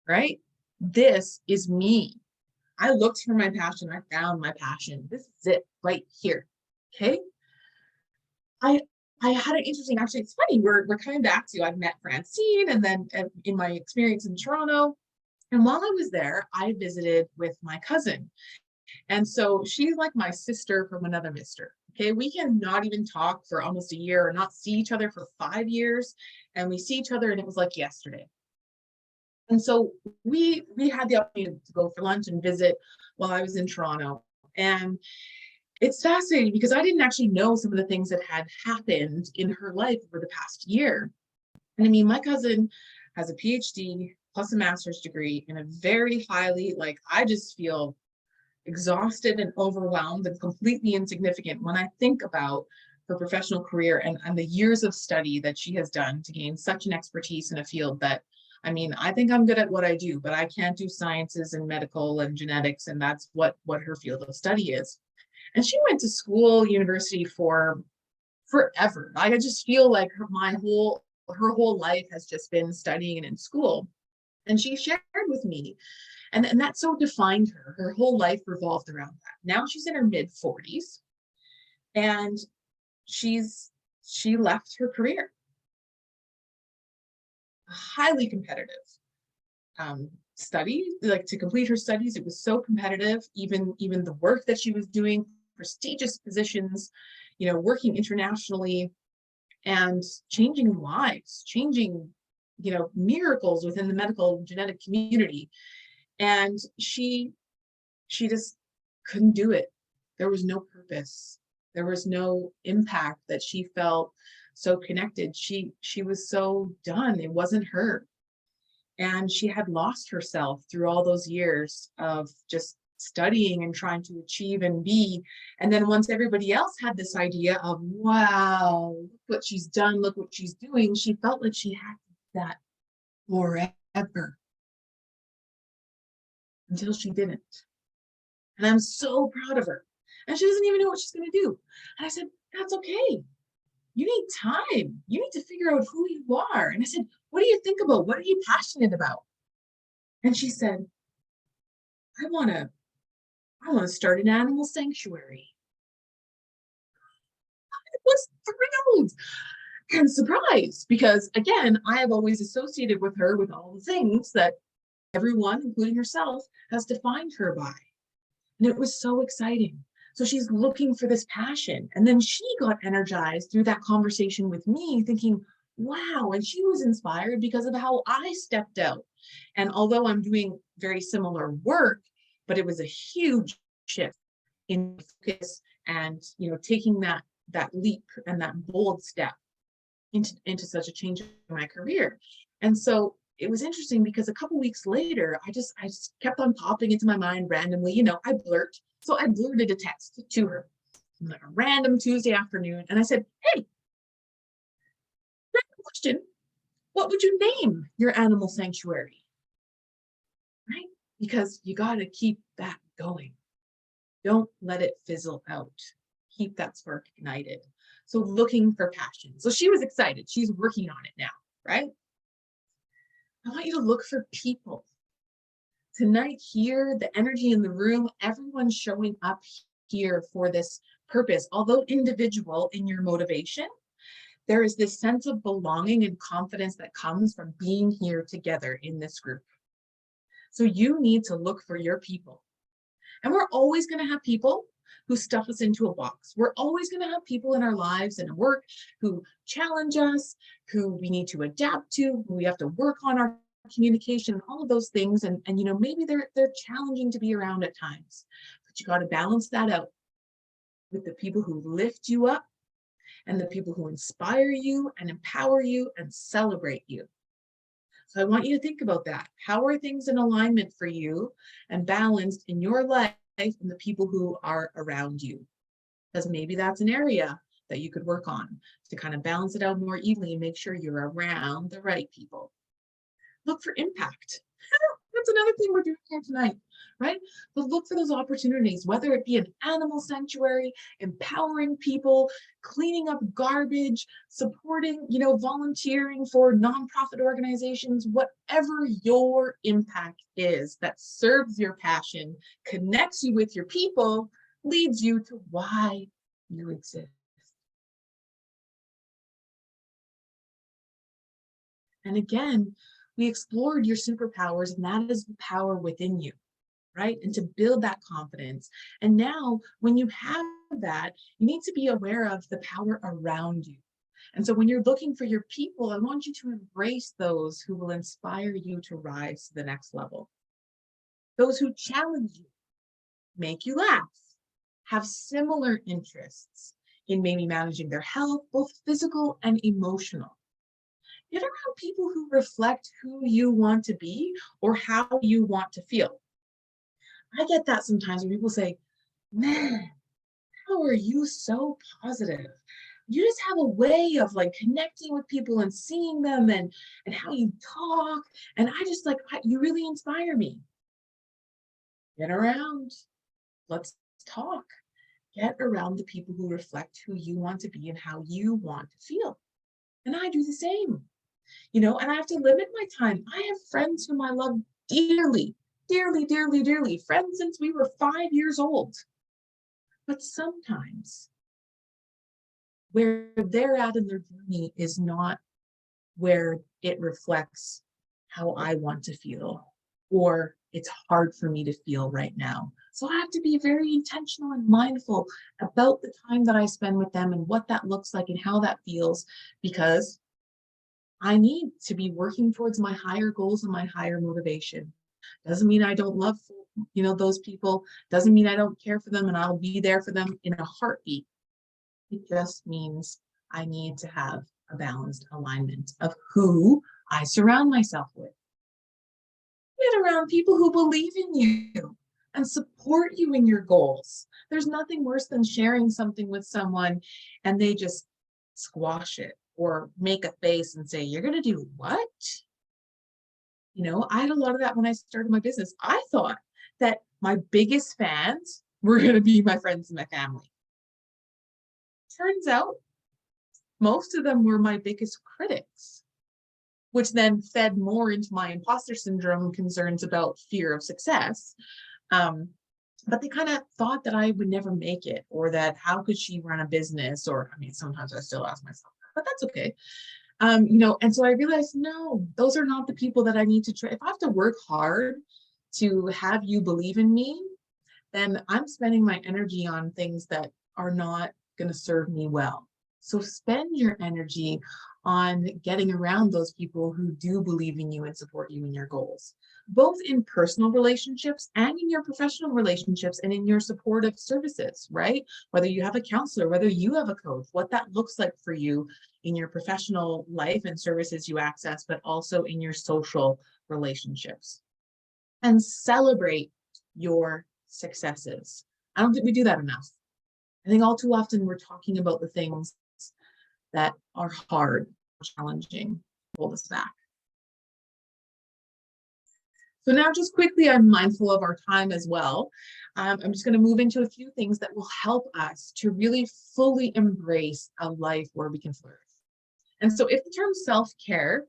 right? This is me. I looked for my passion. I found my passion. This is it right here. Okay. I had an interesting, actually, it's funny, we're coming back to, I've met Francine and then in my experience in Toronto. And while I was there, I visited with my cousin. And so she's like my sister from another mister. Okay. We can not even talk for almost a year or not see each other for 5 years. And we see each other and it was like yesterday. And so we had the opportunity to go for lunch and visit while I was in Toronto. And it's fascinating because I didn't actually know some of the things that had happened in her life over the past year. And I mean, my cousin has a PhD plus a master's degree in a very highly, like, I just feel exhausted and overwhelmed and completely insignificant when I think about her professional career and the years of study that she has done to gain such an expertise in a field that, I mean, I think I'm good at what I do, but I can't do sciences and medical and genetics, and that's what her field of study is. And she went to school, university for forever. I just feel like her whole life has just been studying and in school. And she shared with me, and that so defined her. Her whole life revolved around that. Now she's in her mid 40s, and she left her career. Highly competitive study, like to complete her studies, it was so competitive. Even the work that she was doing, prestigious positions, working internationally and changing lives, changing, miracles within the medical genetic community. And she just couldn't do it. There was no purpose. There was no impact that she felt so connected. She was so done. It wasn't her. And she had lost herself through all those years of just studying and trying to achieve and be. And then once everybody else had this idea of, wow, look what she's done, look what she's doing, she felt like she had that forever until she didn't. And I'm so proud of her. And she doesn't even know what she's going to do. And I said, that's okay. You need time. You need to figure out who you are. And I said, what do you think about? What are you passionate about? And she said, I want to start an animal sanctuary. I was thrilled and surprised because, again, I have always associated with her with all the things that everyone, including herself, has defined her by. And it was so exciting. So she's looking for this passion. And then she got energized through that conversation with me, thinking, wow. And she was inspired because of how I stepped out. And although I'm doing very similar work, but it was a huge shift in focus and, taking that leap and that bold step into such a change in my career. And so it was interesting because a couple weeks later, I just kept on popping into my mind randomly. I blurt. So I blurted a text to her, like a random Tuesday afternoon. And I said, hey, random question. What would you name your animal sanctuary? Right? Because you got to keep that going. Don't let it fizzle out. Keep that spark ignited. So looking for passion. So she was excited. She's working on it now, right? I want you to look for people. Tonight here, the energy in the room, everyone's showing up here for this purpose, although individual in your motivation, there is this sense of belonging and confidence that comes from being here together in this group. So you need to look for your people. And we're always going to have people who stuff us into a box. We're always going to have people in our lives and work who challenge us, who we need to adapt to, who we have to work on our communication, all of those things. And you know, maybe they're challenging to be around at times, but you got to balance that out with the people who lift you up and the people who inspire you and empower you and celebrate you. So I want you to think about that. How are things in alignment for you and balanced in your life and the people who are around you? Because maybe that's an area that you could work on to kind of balance it out more evenly and make sure you're around the right people. Look for impact. That's another thing we're doing here tonight, right? But look for those opportunities, whether it be an animal sanctuary, empowering people, cleaning up garbage, supporting, you know, volunteering for nonprofit organizations, whatever your impact is that serves your passion, connects you with your people, leads you to why you exist. And again, we explored your superpowers, and that is the power within you, right? And to build that confidence. And now, when you have that, you need to be aware of the power around you. And so when you're looking for your people, I want you to embrace those who will inspire you to rise to the next level. Those who challenge you, make you laugh, have similar interests in maybe managing their health, both physical and emotional. Get around people who reflect who you want to be or how you want to feel. I get that sometimes when people say, man, how are you so positive? You just have a way of like connecting with people and seeing them and how you talk. And I just like, you really inspire me. Get around. Let's talk. Get around the people who reflect who you want to be and how you want to feel. And I do the same. You know, and I have to limit my time. I have friends whom I love dearly, dearly, dearly, dearly, friends since we were 5 years old. But sometimes where they're at in their journey is not where it reflects how I want to feel, or it's hard for me to feel right now. So I have to be very intentional and mindful about the time that I spend with them and what that looks like and how that feels, because I need to be working towards my higher goals and my higher motivation. Doesn't mean I don't love, you know, those people. Doesn't mean I don't care for them and I'll be there for them in a heartbeat. It just means I need to have a balanced alignment of who I surround myself with. Get around people who believe in you and support you in your goals. There's nothing worse than sharing something with someone and they just squash it or make a face and say, you're going to do what? You know, I had a lot of that when I started my business. I thought that my biggest fans were going to be my friends and my family. Turns out most of them were my biggest critics, which then fed more into my imposter syndrome concerns about fear of success. But they kind of thought that I would never make it, or that how could she run a business? Or, I mean, sometimes I still ask myself, but that's okay. You know, and so I realized, no, those are not the people that I need to try. If I have to work hard to have you believe in me, then I'm spending my energy on things that are not going to serve me well. So spend your energy on getting around those people who do believe in you and support you in your goals, both in personal relationships and in your professional relationships and in your supportive services, right? Whether you have a counselor, whether you have a coach, what that looks like for you in your professional life and services you access, but also in your social relationships. And celebrate your successes. I don't think we do that enough. I think all too often we're talking about the things that are hard, challenging, hold us back. So now just quickly, I'm mindful of our time as well. I'm just going to move into a few things that will help us to really fully embrace a life where we can flourish. And so if the term self-care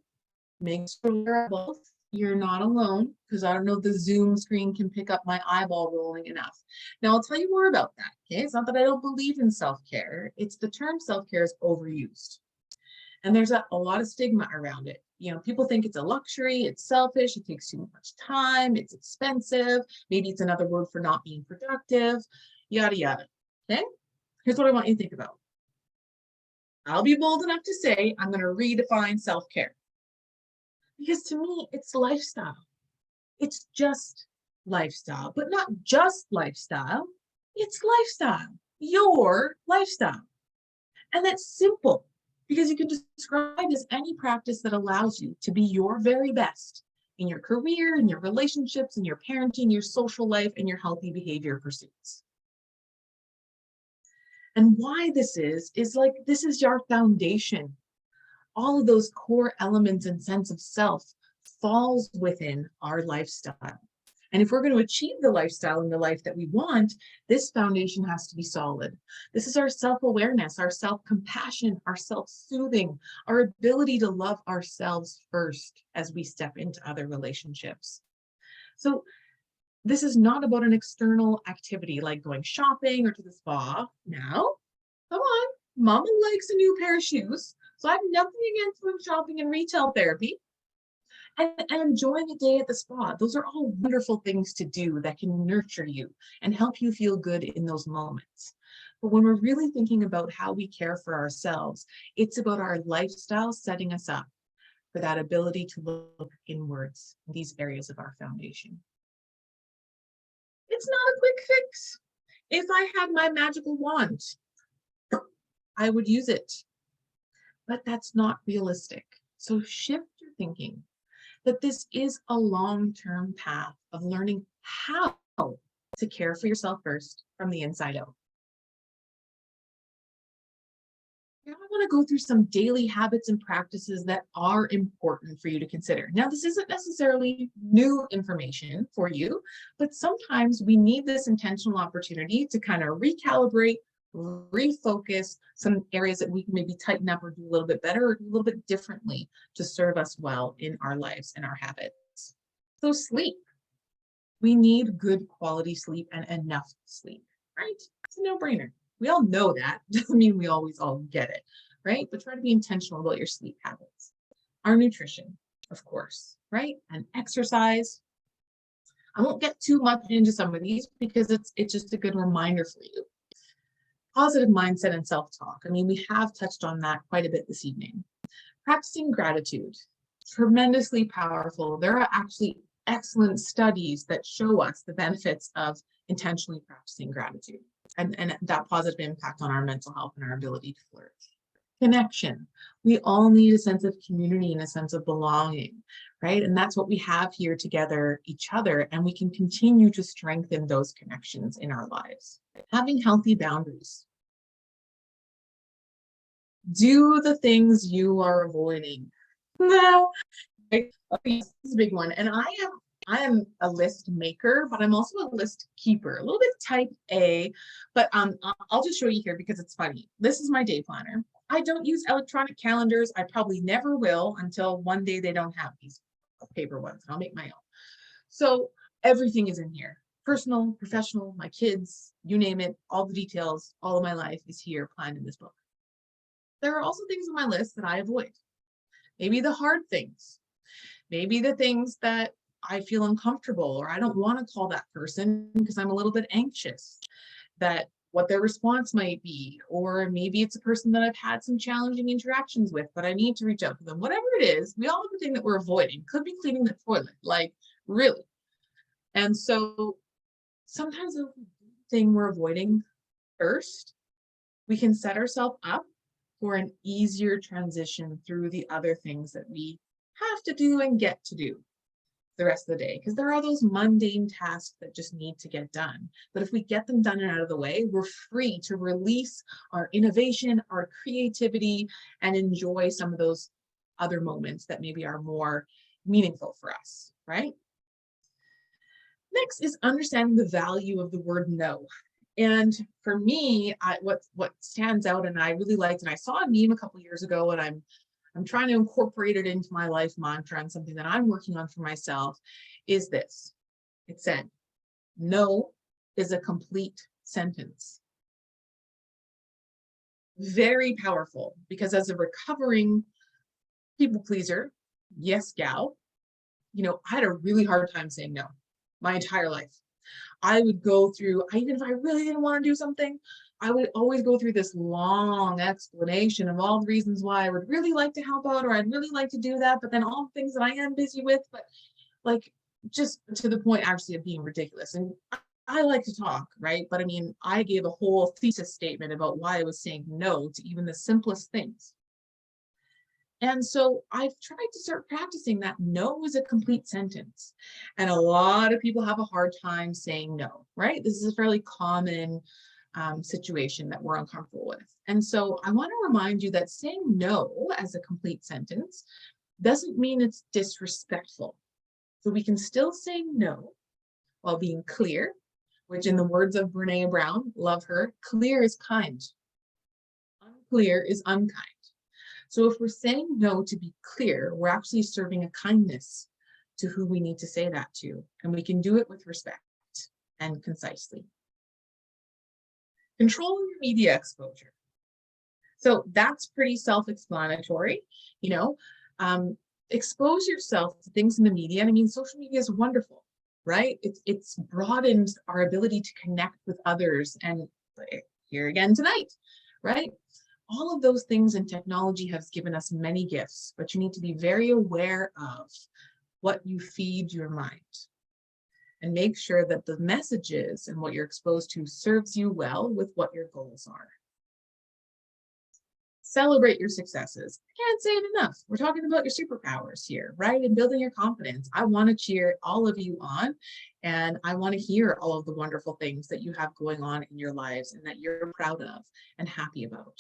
makes you aware of both You're not alone, because I don't know if the Zoom screen can pick up my eyeball rolling enough. Now I'll tell you more about that. Okay, it's not that I don't believe in self-care. It's the term self-care is overused. And there's a lot of stigma around it. You know, people think it's a luxury, it's selfish, it takes too much time, it's expensive, maybe it's another word for not being productive, yada, yada. Okay, here's what I want you to think about. I'll be bold enough to say I'm going to redefine self-care. Because to me, it's lifestyle. It's just lifestyle, but not just lifestyle. It's lifestyle, your lifestyle. And that's simple because you can describe it as any practice that allows you to be your very best in your career, in your relationships, in your parenting, your social life, and your healthy behavior pursuits. And why this is like, this is your foundation. All of those core elements and sense of self falls within our lifestyle. And if we're going to achieve the lifestyle and the life that we want, this foundation has to be solid. This is our self-awareness, our self-compassion, our self-soothing, our ability to love ourselves first as we step into other relationships. So this is not about an external activity like going shopping or to the spa. Now, come on, mama likes a new pair of shoes. So I have nothing against going shopping and retail therapy. And enjoying a day at the spa. Those are all wonderful things to do that can nurture you and help you feel good in those moments. But when we're really thinking about how we care for ourselves, it's about our lifestyle setting us up for that ability to look inwards in these areas of our foundation. It's not a quick fix. If I had my magical wand, I would use it. But that's not realistic. So shift your thinking that this is a long-term path of learning how to care for yourself first from the inside out. Now I want to go through some daily habits and practices that are important for you to consider. Now, this isn't necessarily new information for you, but sometimes we need this intentional opportunity to kind of recalibrate, refocus some areas that we can maybe tighten up or do a little bit better or do a little bit differently to serve us well in our lives and our habits. So sleep. We need good quality sleep and enough sleep, right? It's a no-brainer. We all know that. Doesn't mean we always all get it, right? But try to be intentional about your sleep habits. Our nutrition, of course, right? And exercise. I won't get too much into some of these because it's just a good reminder for you. Positive mindset and self-talk. I mean, we have touched on that quite a bit this evening. Practicing gratitude, tremendously powerful. There are actually excellent studies that show us the benefits of intentionally practicing gratitude and that positive impact on our mental health and our ability to flourish. Connection. We all need a sense of community and a sense of belonging, right? And that's what we have here together, each other, and we can continue to strengthen those connections in our lives. Having healthy boundaries. Do the things you are avoiding. No, okay, this is a big one. And I am a list maker, but I'm also a list keeper, a little bit type A, but I'll just show you here because it's funny. This is my day planner. I don't use electronic calendars. I probably never will until one day they don't have these paper ones. I'll make my own. So everything is in here. Personal, professional, my kids, you name it, all the details, all of my life is here planned in this book. There are also things on my list that I avoid. Maybe the hard things, maybe the things that I feel uncomfortable or I don't want to call that person because I'm a little bit anxious that what their response might be, or maybe it's a person that I've had some challenging interactions with, but I need to reach out to them. Whatever it is, we all have a thing that we're avoiding. Could be cleaning the toilet, like really. And so sometimes the thing we're avoiding first, we can set ourselves up for an easier transition through the other things that we have to do and get to do the rest of the day, because there are those mundane tasks that just need to get done. But if we get them done and out of the way, we're free to release our innovation, our creativity, and enjoy some of those other moments that maybe are more meaningful for us, right? Next is understanding the value of the word no. And for me, what stands out and I really liked, and I saw a meme a couple of years ago, and I'm trying to incorporate it into my life mantra, and something that I'm working on for myself is this. It said, no is a complete sentence. Very powerful, because as a recovering people pleaser, yes gal, you know, I had a really hard time saying no my entire life. I would go through, even if I really didn't want to do something, I would always go through this long explanation of all the reasons why I would really like to help out, or I'd really like to do that, but then all the things that I am busy with, but like, just to the point actually of being ridiculous. And I like to talk, right? But I mean, I gave a whole thesis statement about why I was saying no to even the simplest things. And so I've tried to start practicing that no is a complete sentence. And a lot of people have a hard time saying no, right? This is a fairly common situation that we're uncomfortable with. And so I want to remind you that saying no as a complete sentence doesn't mean it's disrespectful. So we can still say no while being clear, which in the words of Brene Brown, love her, clear is kind. Unclear is unkind. So if we're saying no to be clear, we're actually serving a kindness to who we need to say that to. And we can do it with respect and concisely. Control your media exposure. So that's pretty self-explanatory, you know. Expose yourself to things in the media. And I mean, social media is wonderful, right? It's broadened our ability to connect with others. And here again tonight, right? All of those things in technology has given us many gifts, but you need to be very aware of what you feed your mind and make sure that the messages and what you're exposed to serves you well with what your goals are. Celebrate your successes. I can't say it enough. We're talking about your superpowers here, right? And building your confidence. I want to cheer all of you on, and I want to hear all of the wonderful things that you have going on in your lives and that you're proud of and happy about.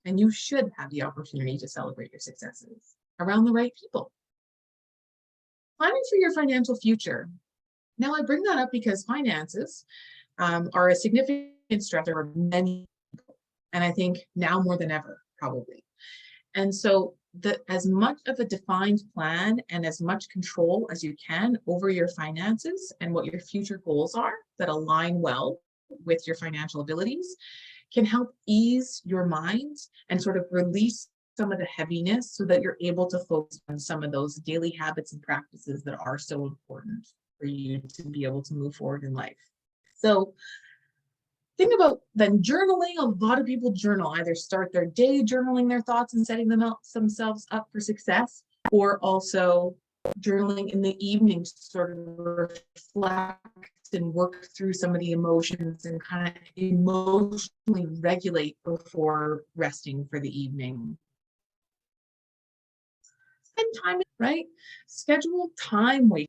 And you should have the opportunity to celebrate your successes around the right people. Planning for your financial future. Now, I bring that up because finances are a significant stressor for many people. And I think now more than ever, probably. And so as much of a defined plan and as much control as you can over your finances and what your future goals are that align well with your financial abilities can help ease your mind and sort of release some of the heaviness so that you're able to focus on some of those daily habits and practices that are so important for you to be able to move forward in life. So think about then journaling. A lot of people journal, either start their day journaling their thoughts and setting themselves up for success, or also journaling in the evening to sort of reflect and work through some of the emotions and kind of emotionally regulate before resting for the evening. Spend time, right? Schedule time waiting.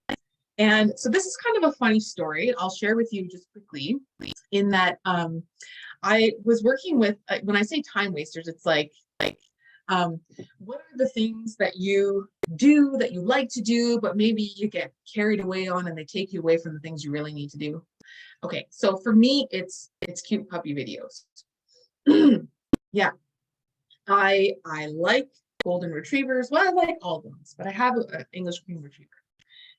And so this is kind of a funny story. I'll share with you just quickly in that I was working with, when I say time wasters, it's like what are the things that you do that you like to do, but maybe you get carried away on and they take you away from the things you really need to do? Okay, so for me, it's cute puppy videos. Yeah, I like golden retrievers. Well, I like all ones, but I have an English cream retriever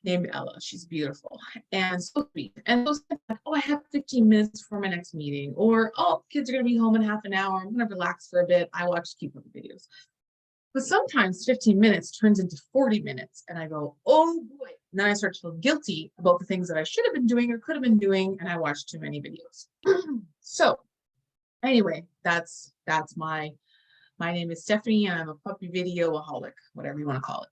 named Ella. She's beautiful and so sweet. And those like, oh, I have 15 minutes for my next meeting, or oh, kids are going to be home in half an hour. I'm going to relax for a bit. I watch cute puppy videos. But sometimes 15 minutes turns into 40 minutes, and I go, oh boy. And then I start to feel guilty about the things that I should have been doing or could have been doing, and I watched too many videos. So anyway, that's my name is Stephanie, and I'm a puppy videoaholic, whatever you want to call it.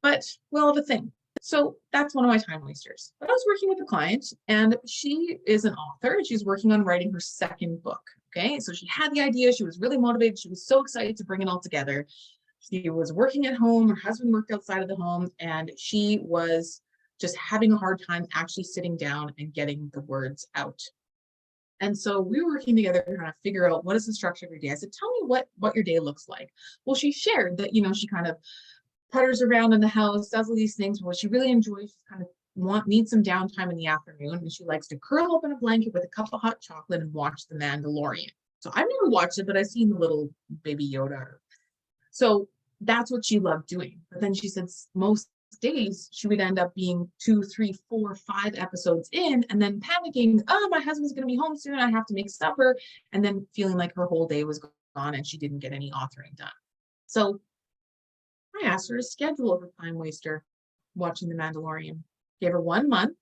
But we'll have a thing. So that's one of my time wasters. But I was working with a client, and she is an author. She's working on writing her second book. Okay, so she had the idea. She was really motivated. She was so excited to bring it all together. She was working at home. Her husband worked outside of the home, and she was just having a hard time actually sitting down and getting the words out. And so we were working together to kind of figure out what is the structure of your day. I said, tell me what your day looks like. Well, she shared that, she kind of putters around in the house, does all these things. What she really enjoys, she kind of needs some downtime in the afternoon, and she likes to curl up in a blanket with a cup of hot chocolate and watch The Mandalorian. So I've never watched it, but I've seen the little baby Yoda. So that's what she loved doing. But then she said most days she would end up being 2, 3, 4, 5 episodes in and then panicking, oh, my husband's going to be home soon, I have to make supper, and then feeling like her whole day was gone and she didn't get any authoring done. So I asked her to schedule her time waster watching The Mandalorian. Gave her 1 month,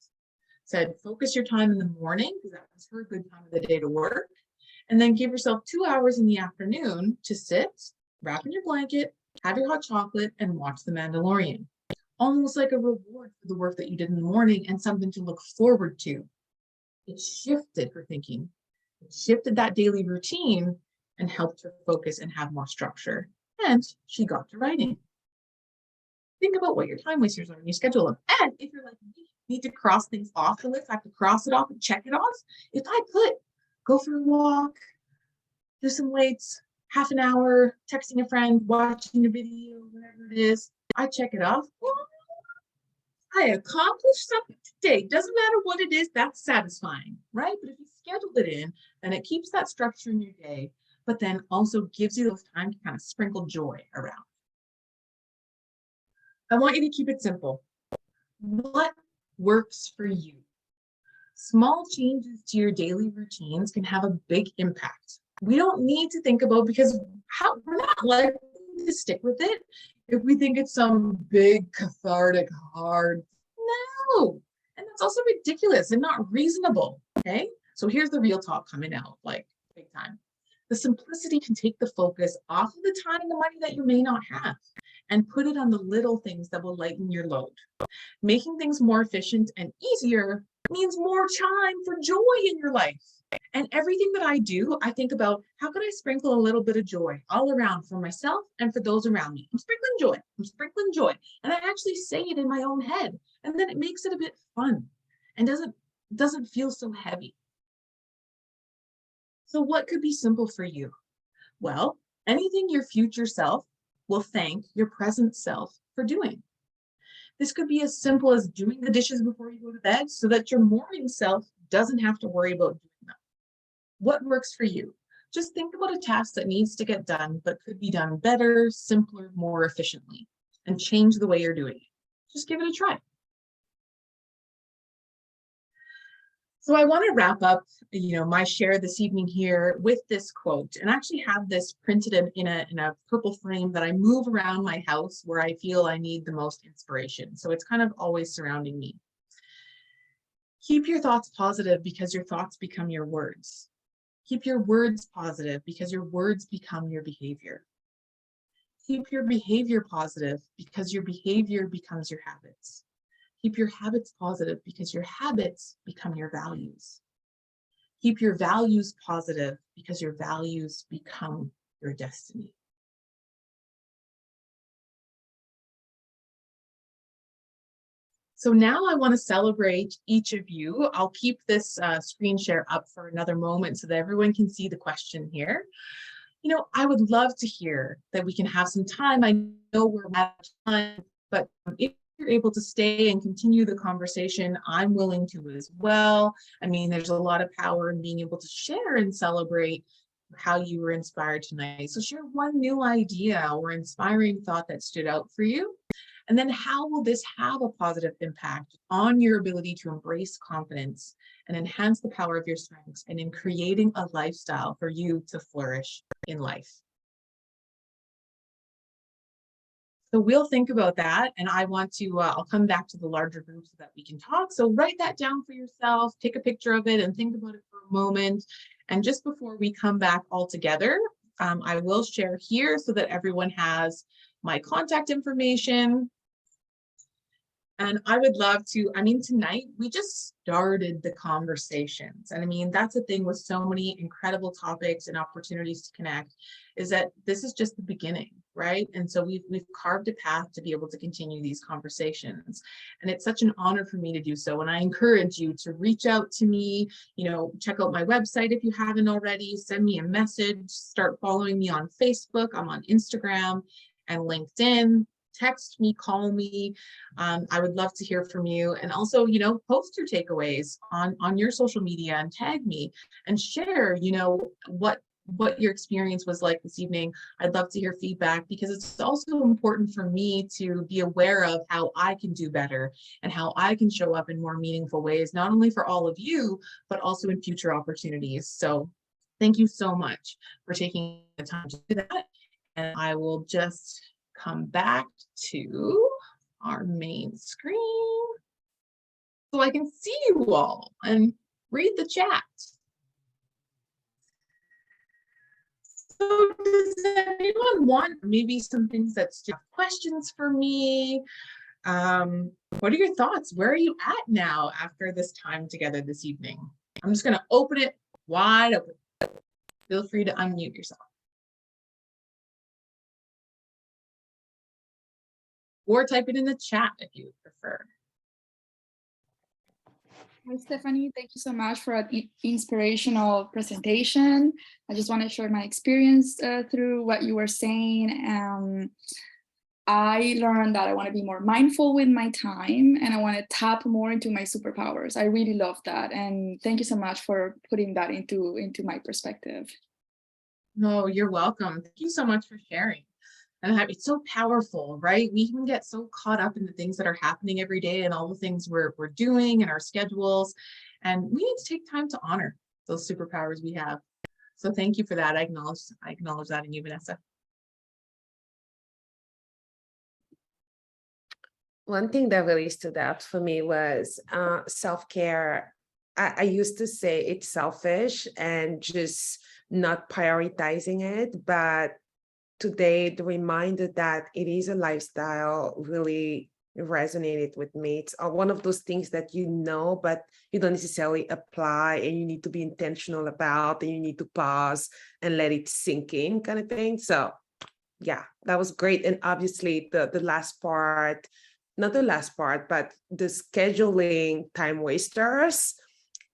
said focus your time in the morning because that was her good time of the day to work, and then give yourself 2 hours in the afternoon to sit, wrap in your blanket, have your hot chocolate, and watch The Mandalorian. Almost like a reward for the work that you did in the morning and something to look forward to. It shifted her thinking. It shifted that daily routine and helped her focus and have more structure. And she got to writing. Think about what your time wasters are and you schedule them. And if you're like me, you need to cross things off the list, I have to cross it off and check it off. If I could go for a walk, do some weights, half an hour, texting a friend, watching a video, whatever it is, I check it off. Well, I accomplished something today. Doesn't matter what it is, that's satisfying, right? But if you schedule it in, then it keeps that structure in your day, but then also gives you those time to kind of sprinkle joy around. I want you to keep it simple. What works for you? Small changes to your daily routines can have a big impact. We don't need to think about, because we're not likely to stick with it if we think it's some big cathartic hard. No, and that's also ridiculous and not reasonable. Okay, so here's the real talk coming out, like big time. The simplicity can take the focus off of the time and the money that you may not have and put it on the little things that will lighten your load. Making things more efficient and easier means more time for joy in your life. And everything that I do, I think about how can I sprinkle a little bit of joy all around for myself and for those around me. I'm sprinkling joy. I'm sprinkling joy. And I actually say it in my own head. And then it makes it a bit fun and doesn't feel so heavy. So what could be simple for you? Well, anything your future self will thank your present self for doing. This could be as simple as doing the dishes before you go to bed so that your morning self doesn't have to worry about doing them. What works for you? Just think about a task that needs to get done, but could be done better, simpler, more efficiently, and change the way you're doing it. Just give it a try. So I want to wrap up, my share this evening here with this quote, and actually have this printed in a purple frame that I move around my house where I feel I need the most inspiration. So it's kind of always surrounding me. Keep your thoughts positive because your thoughts become your words. Keep your words positive because your words become your behavior. Keep your behavior positive because your behavior becomes your habits. Keep your habits positive because your habits become your values. Keep your values positive because your values become your destiny. So now I want to celebrate each of you. I'll keep this screen share up for another moment so that everyone can see the question here. I would love to hear that we can have some time. I know we're out of time, but if you're able to stay and continue the conversation, I'm willing to as well. I mean, there's a lot of power in being able to share and celebrate how you were inspired tonight. So share one new idea or inspiring thought that stood out for you. And then how will this have a positive impact on your ability to embrace confidence and enhance the power of your strengths and in creating a lifestyle for you to flourish in life? So we'll think about that, and I want to, I'll come back to the larger group so that we can talk. So write that down for yourself, take a picture of it and think about it for a moment. And just before we come back all together, I will share here so that everyone has my contact information. And I would love to, tonight we just started the conversations. And that's the thing with so many incredible topics and opportunities to connect, is that this is just the beginning, right? And so we've carved a path to be able to continue these conversations. And it's such an honor for me to do so. And I encourage you to reach out to me, check out my website if you haven't already, send me a message, start following me on Facebook. I'm on Instagram and LinkedIn. Text me, call me. I would love to hear from you. And also, post your takeaways on your social media and tag me and share, what what your experience was like this evening. I'd love to hear feedback, because it's also important for me to be aware of how I can do better and how I can show up in more meaningful ways, not only for all of you, but also in future opportunities. So thank you so much for taking the time to do that. And I will just come back to our main screen so I can see you all and read the chat. So does anyone want maybe some things that's just questions for me? What are your thoughts? Where are you at now after this time together this evening? I'm just going to open it wide open. Feel free to unmute yourself. Or type it in the chat if you prefer. Hi, Stephanie. Thank you so much for an inspirational presentation. I just want to share my experience through what you were saying. I learned that I want to be more mindful with my time and I want to tap more into my superpowers. I really love that. And thank you so much for putting that into my perspective. No, you're welcome. Thank you so much for sharing. And it's so powerful, right? We can get so caught up in the things that are happening every day and all the things we're doing and our schedules. And we need to take time to honor those superpowers we have. So thank you for that. I acknowledge that in you, Vanessa. One thing that really stood out for me was self-care. I used to say it's selfish and just not prioritizing it, but today the reminder that it is a lifestyle really resonated with me. It's one of those things that you know, but you don't necessarily apply, and you need to be intentional about, and you need to pause and let it sink in, kind of thing. So yeah, that was great. And obviously the last part, not the last part, but the scheduling time wasters.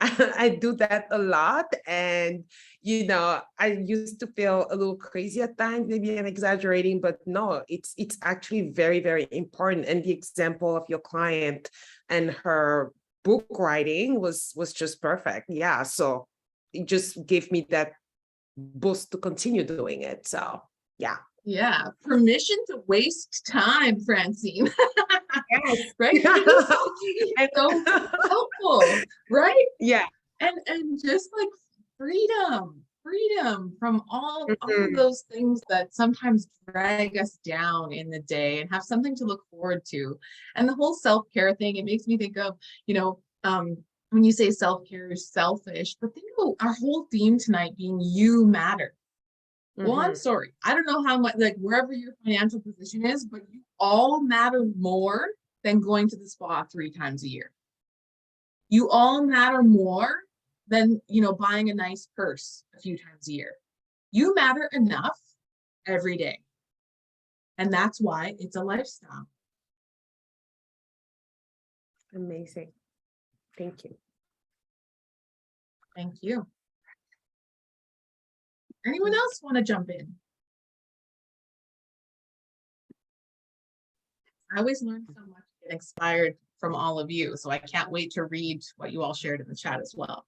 I do that a lot. And, you know, I used to feel a little crazy at times, maybe I'm exaggerating, but no, it's actually very, very important. And the example of your client and her book writing was just perfect. Yeah. So it just gave me that boost to continue doing it. So yeah. Yeah, permission to waste time, Francine. Yes. Right? It's so helpful, right? Yeah. And just like freedom from all of those things that sometimes drag us down in the day, and have something to look forward to. And the whole self-care thing, it makes me think of, you know, when you say self-care is selfish, but think about our whole theme tonight being you matter. Well, I'm sorry. I don't know how much, like wherever your financial position is, but you all matter more than going to the spa 3 times a year. You all matter more than, you know, buying a nice purse a few times a year. You matter enough every day. And that's why it's a lifestyle. Amazing. Thank you. Thank you. Anyone else want to jump in? I always learn so much and get inspired from all of you. So I can't wait to read what you all shared in the chat as well.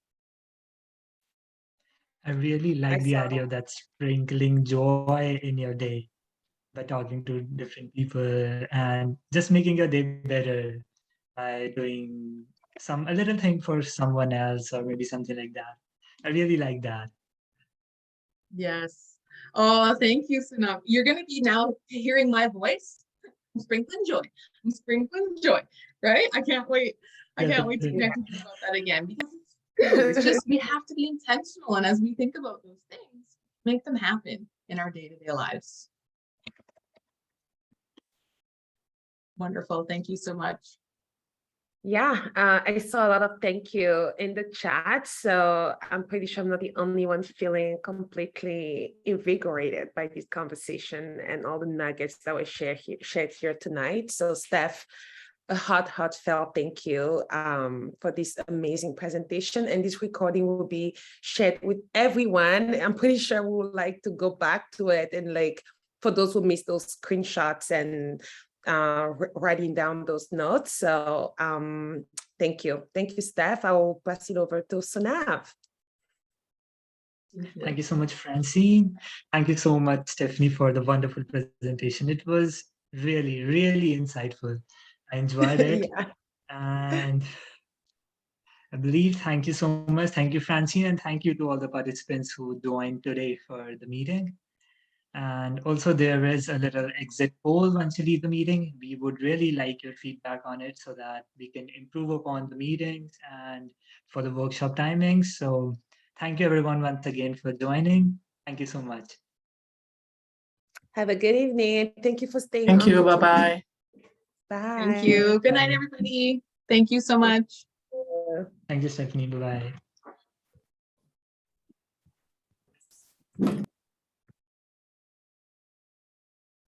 I really like the idea of that sprinkling joy in your day by talking to different people and just making your day better by doing a little thing for someone else, or maybe something like that. I really like that. Yes. Oh, thank you, Sunam. You're going to be now hearing my voice. I'm sprinkling joy. I'm sprinkling joy, right? I can't wait. I can't wait to connect with you about that again, because it's just, we have to be intentional. And as we think about those things, make them happen in our day-to-day lives. Wonderful. Thank you so much. Yeah, I saw a lot of thank you in the chat. So I'm pretty sure I'm not the only one feeling completely invigorated by this conversation and all the nuggets that were shared here tonight. So Steph, a heartfelt thank you for this amazing presentation. And this recording will be shared with everyone. I'm pretty sure we would like to go back to it, and like for those who missed those screenshots and writing down those notes. So thank you, Steph. I will pass it over to Sunav. Thank you so much, Francine. Thank you so much, Stephanie, for the wonderful presentation. It was really, really insightful. I enjoyed it. Yeah. And I believe, thank you so much. Thank you, Francine, and thank you to all the participants who joined today for the meeting. And also, there is a little exit poll once you leave the meeting. We would really like your feedback on it so that we can improve upon the meetings and for the workshop timings. So, thank you everyone once again for joining. Thank you so much. Have a good evening. Thank you for staying Thank on. you. Bye-bye. Bye. Thank you. Good night, Bye. everybody. Thank you so much. Thank you, Stephanie. Bye bye.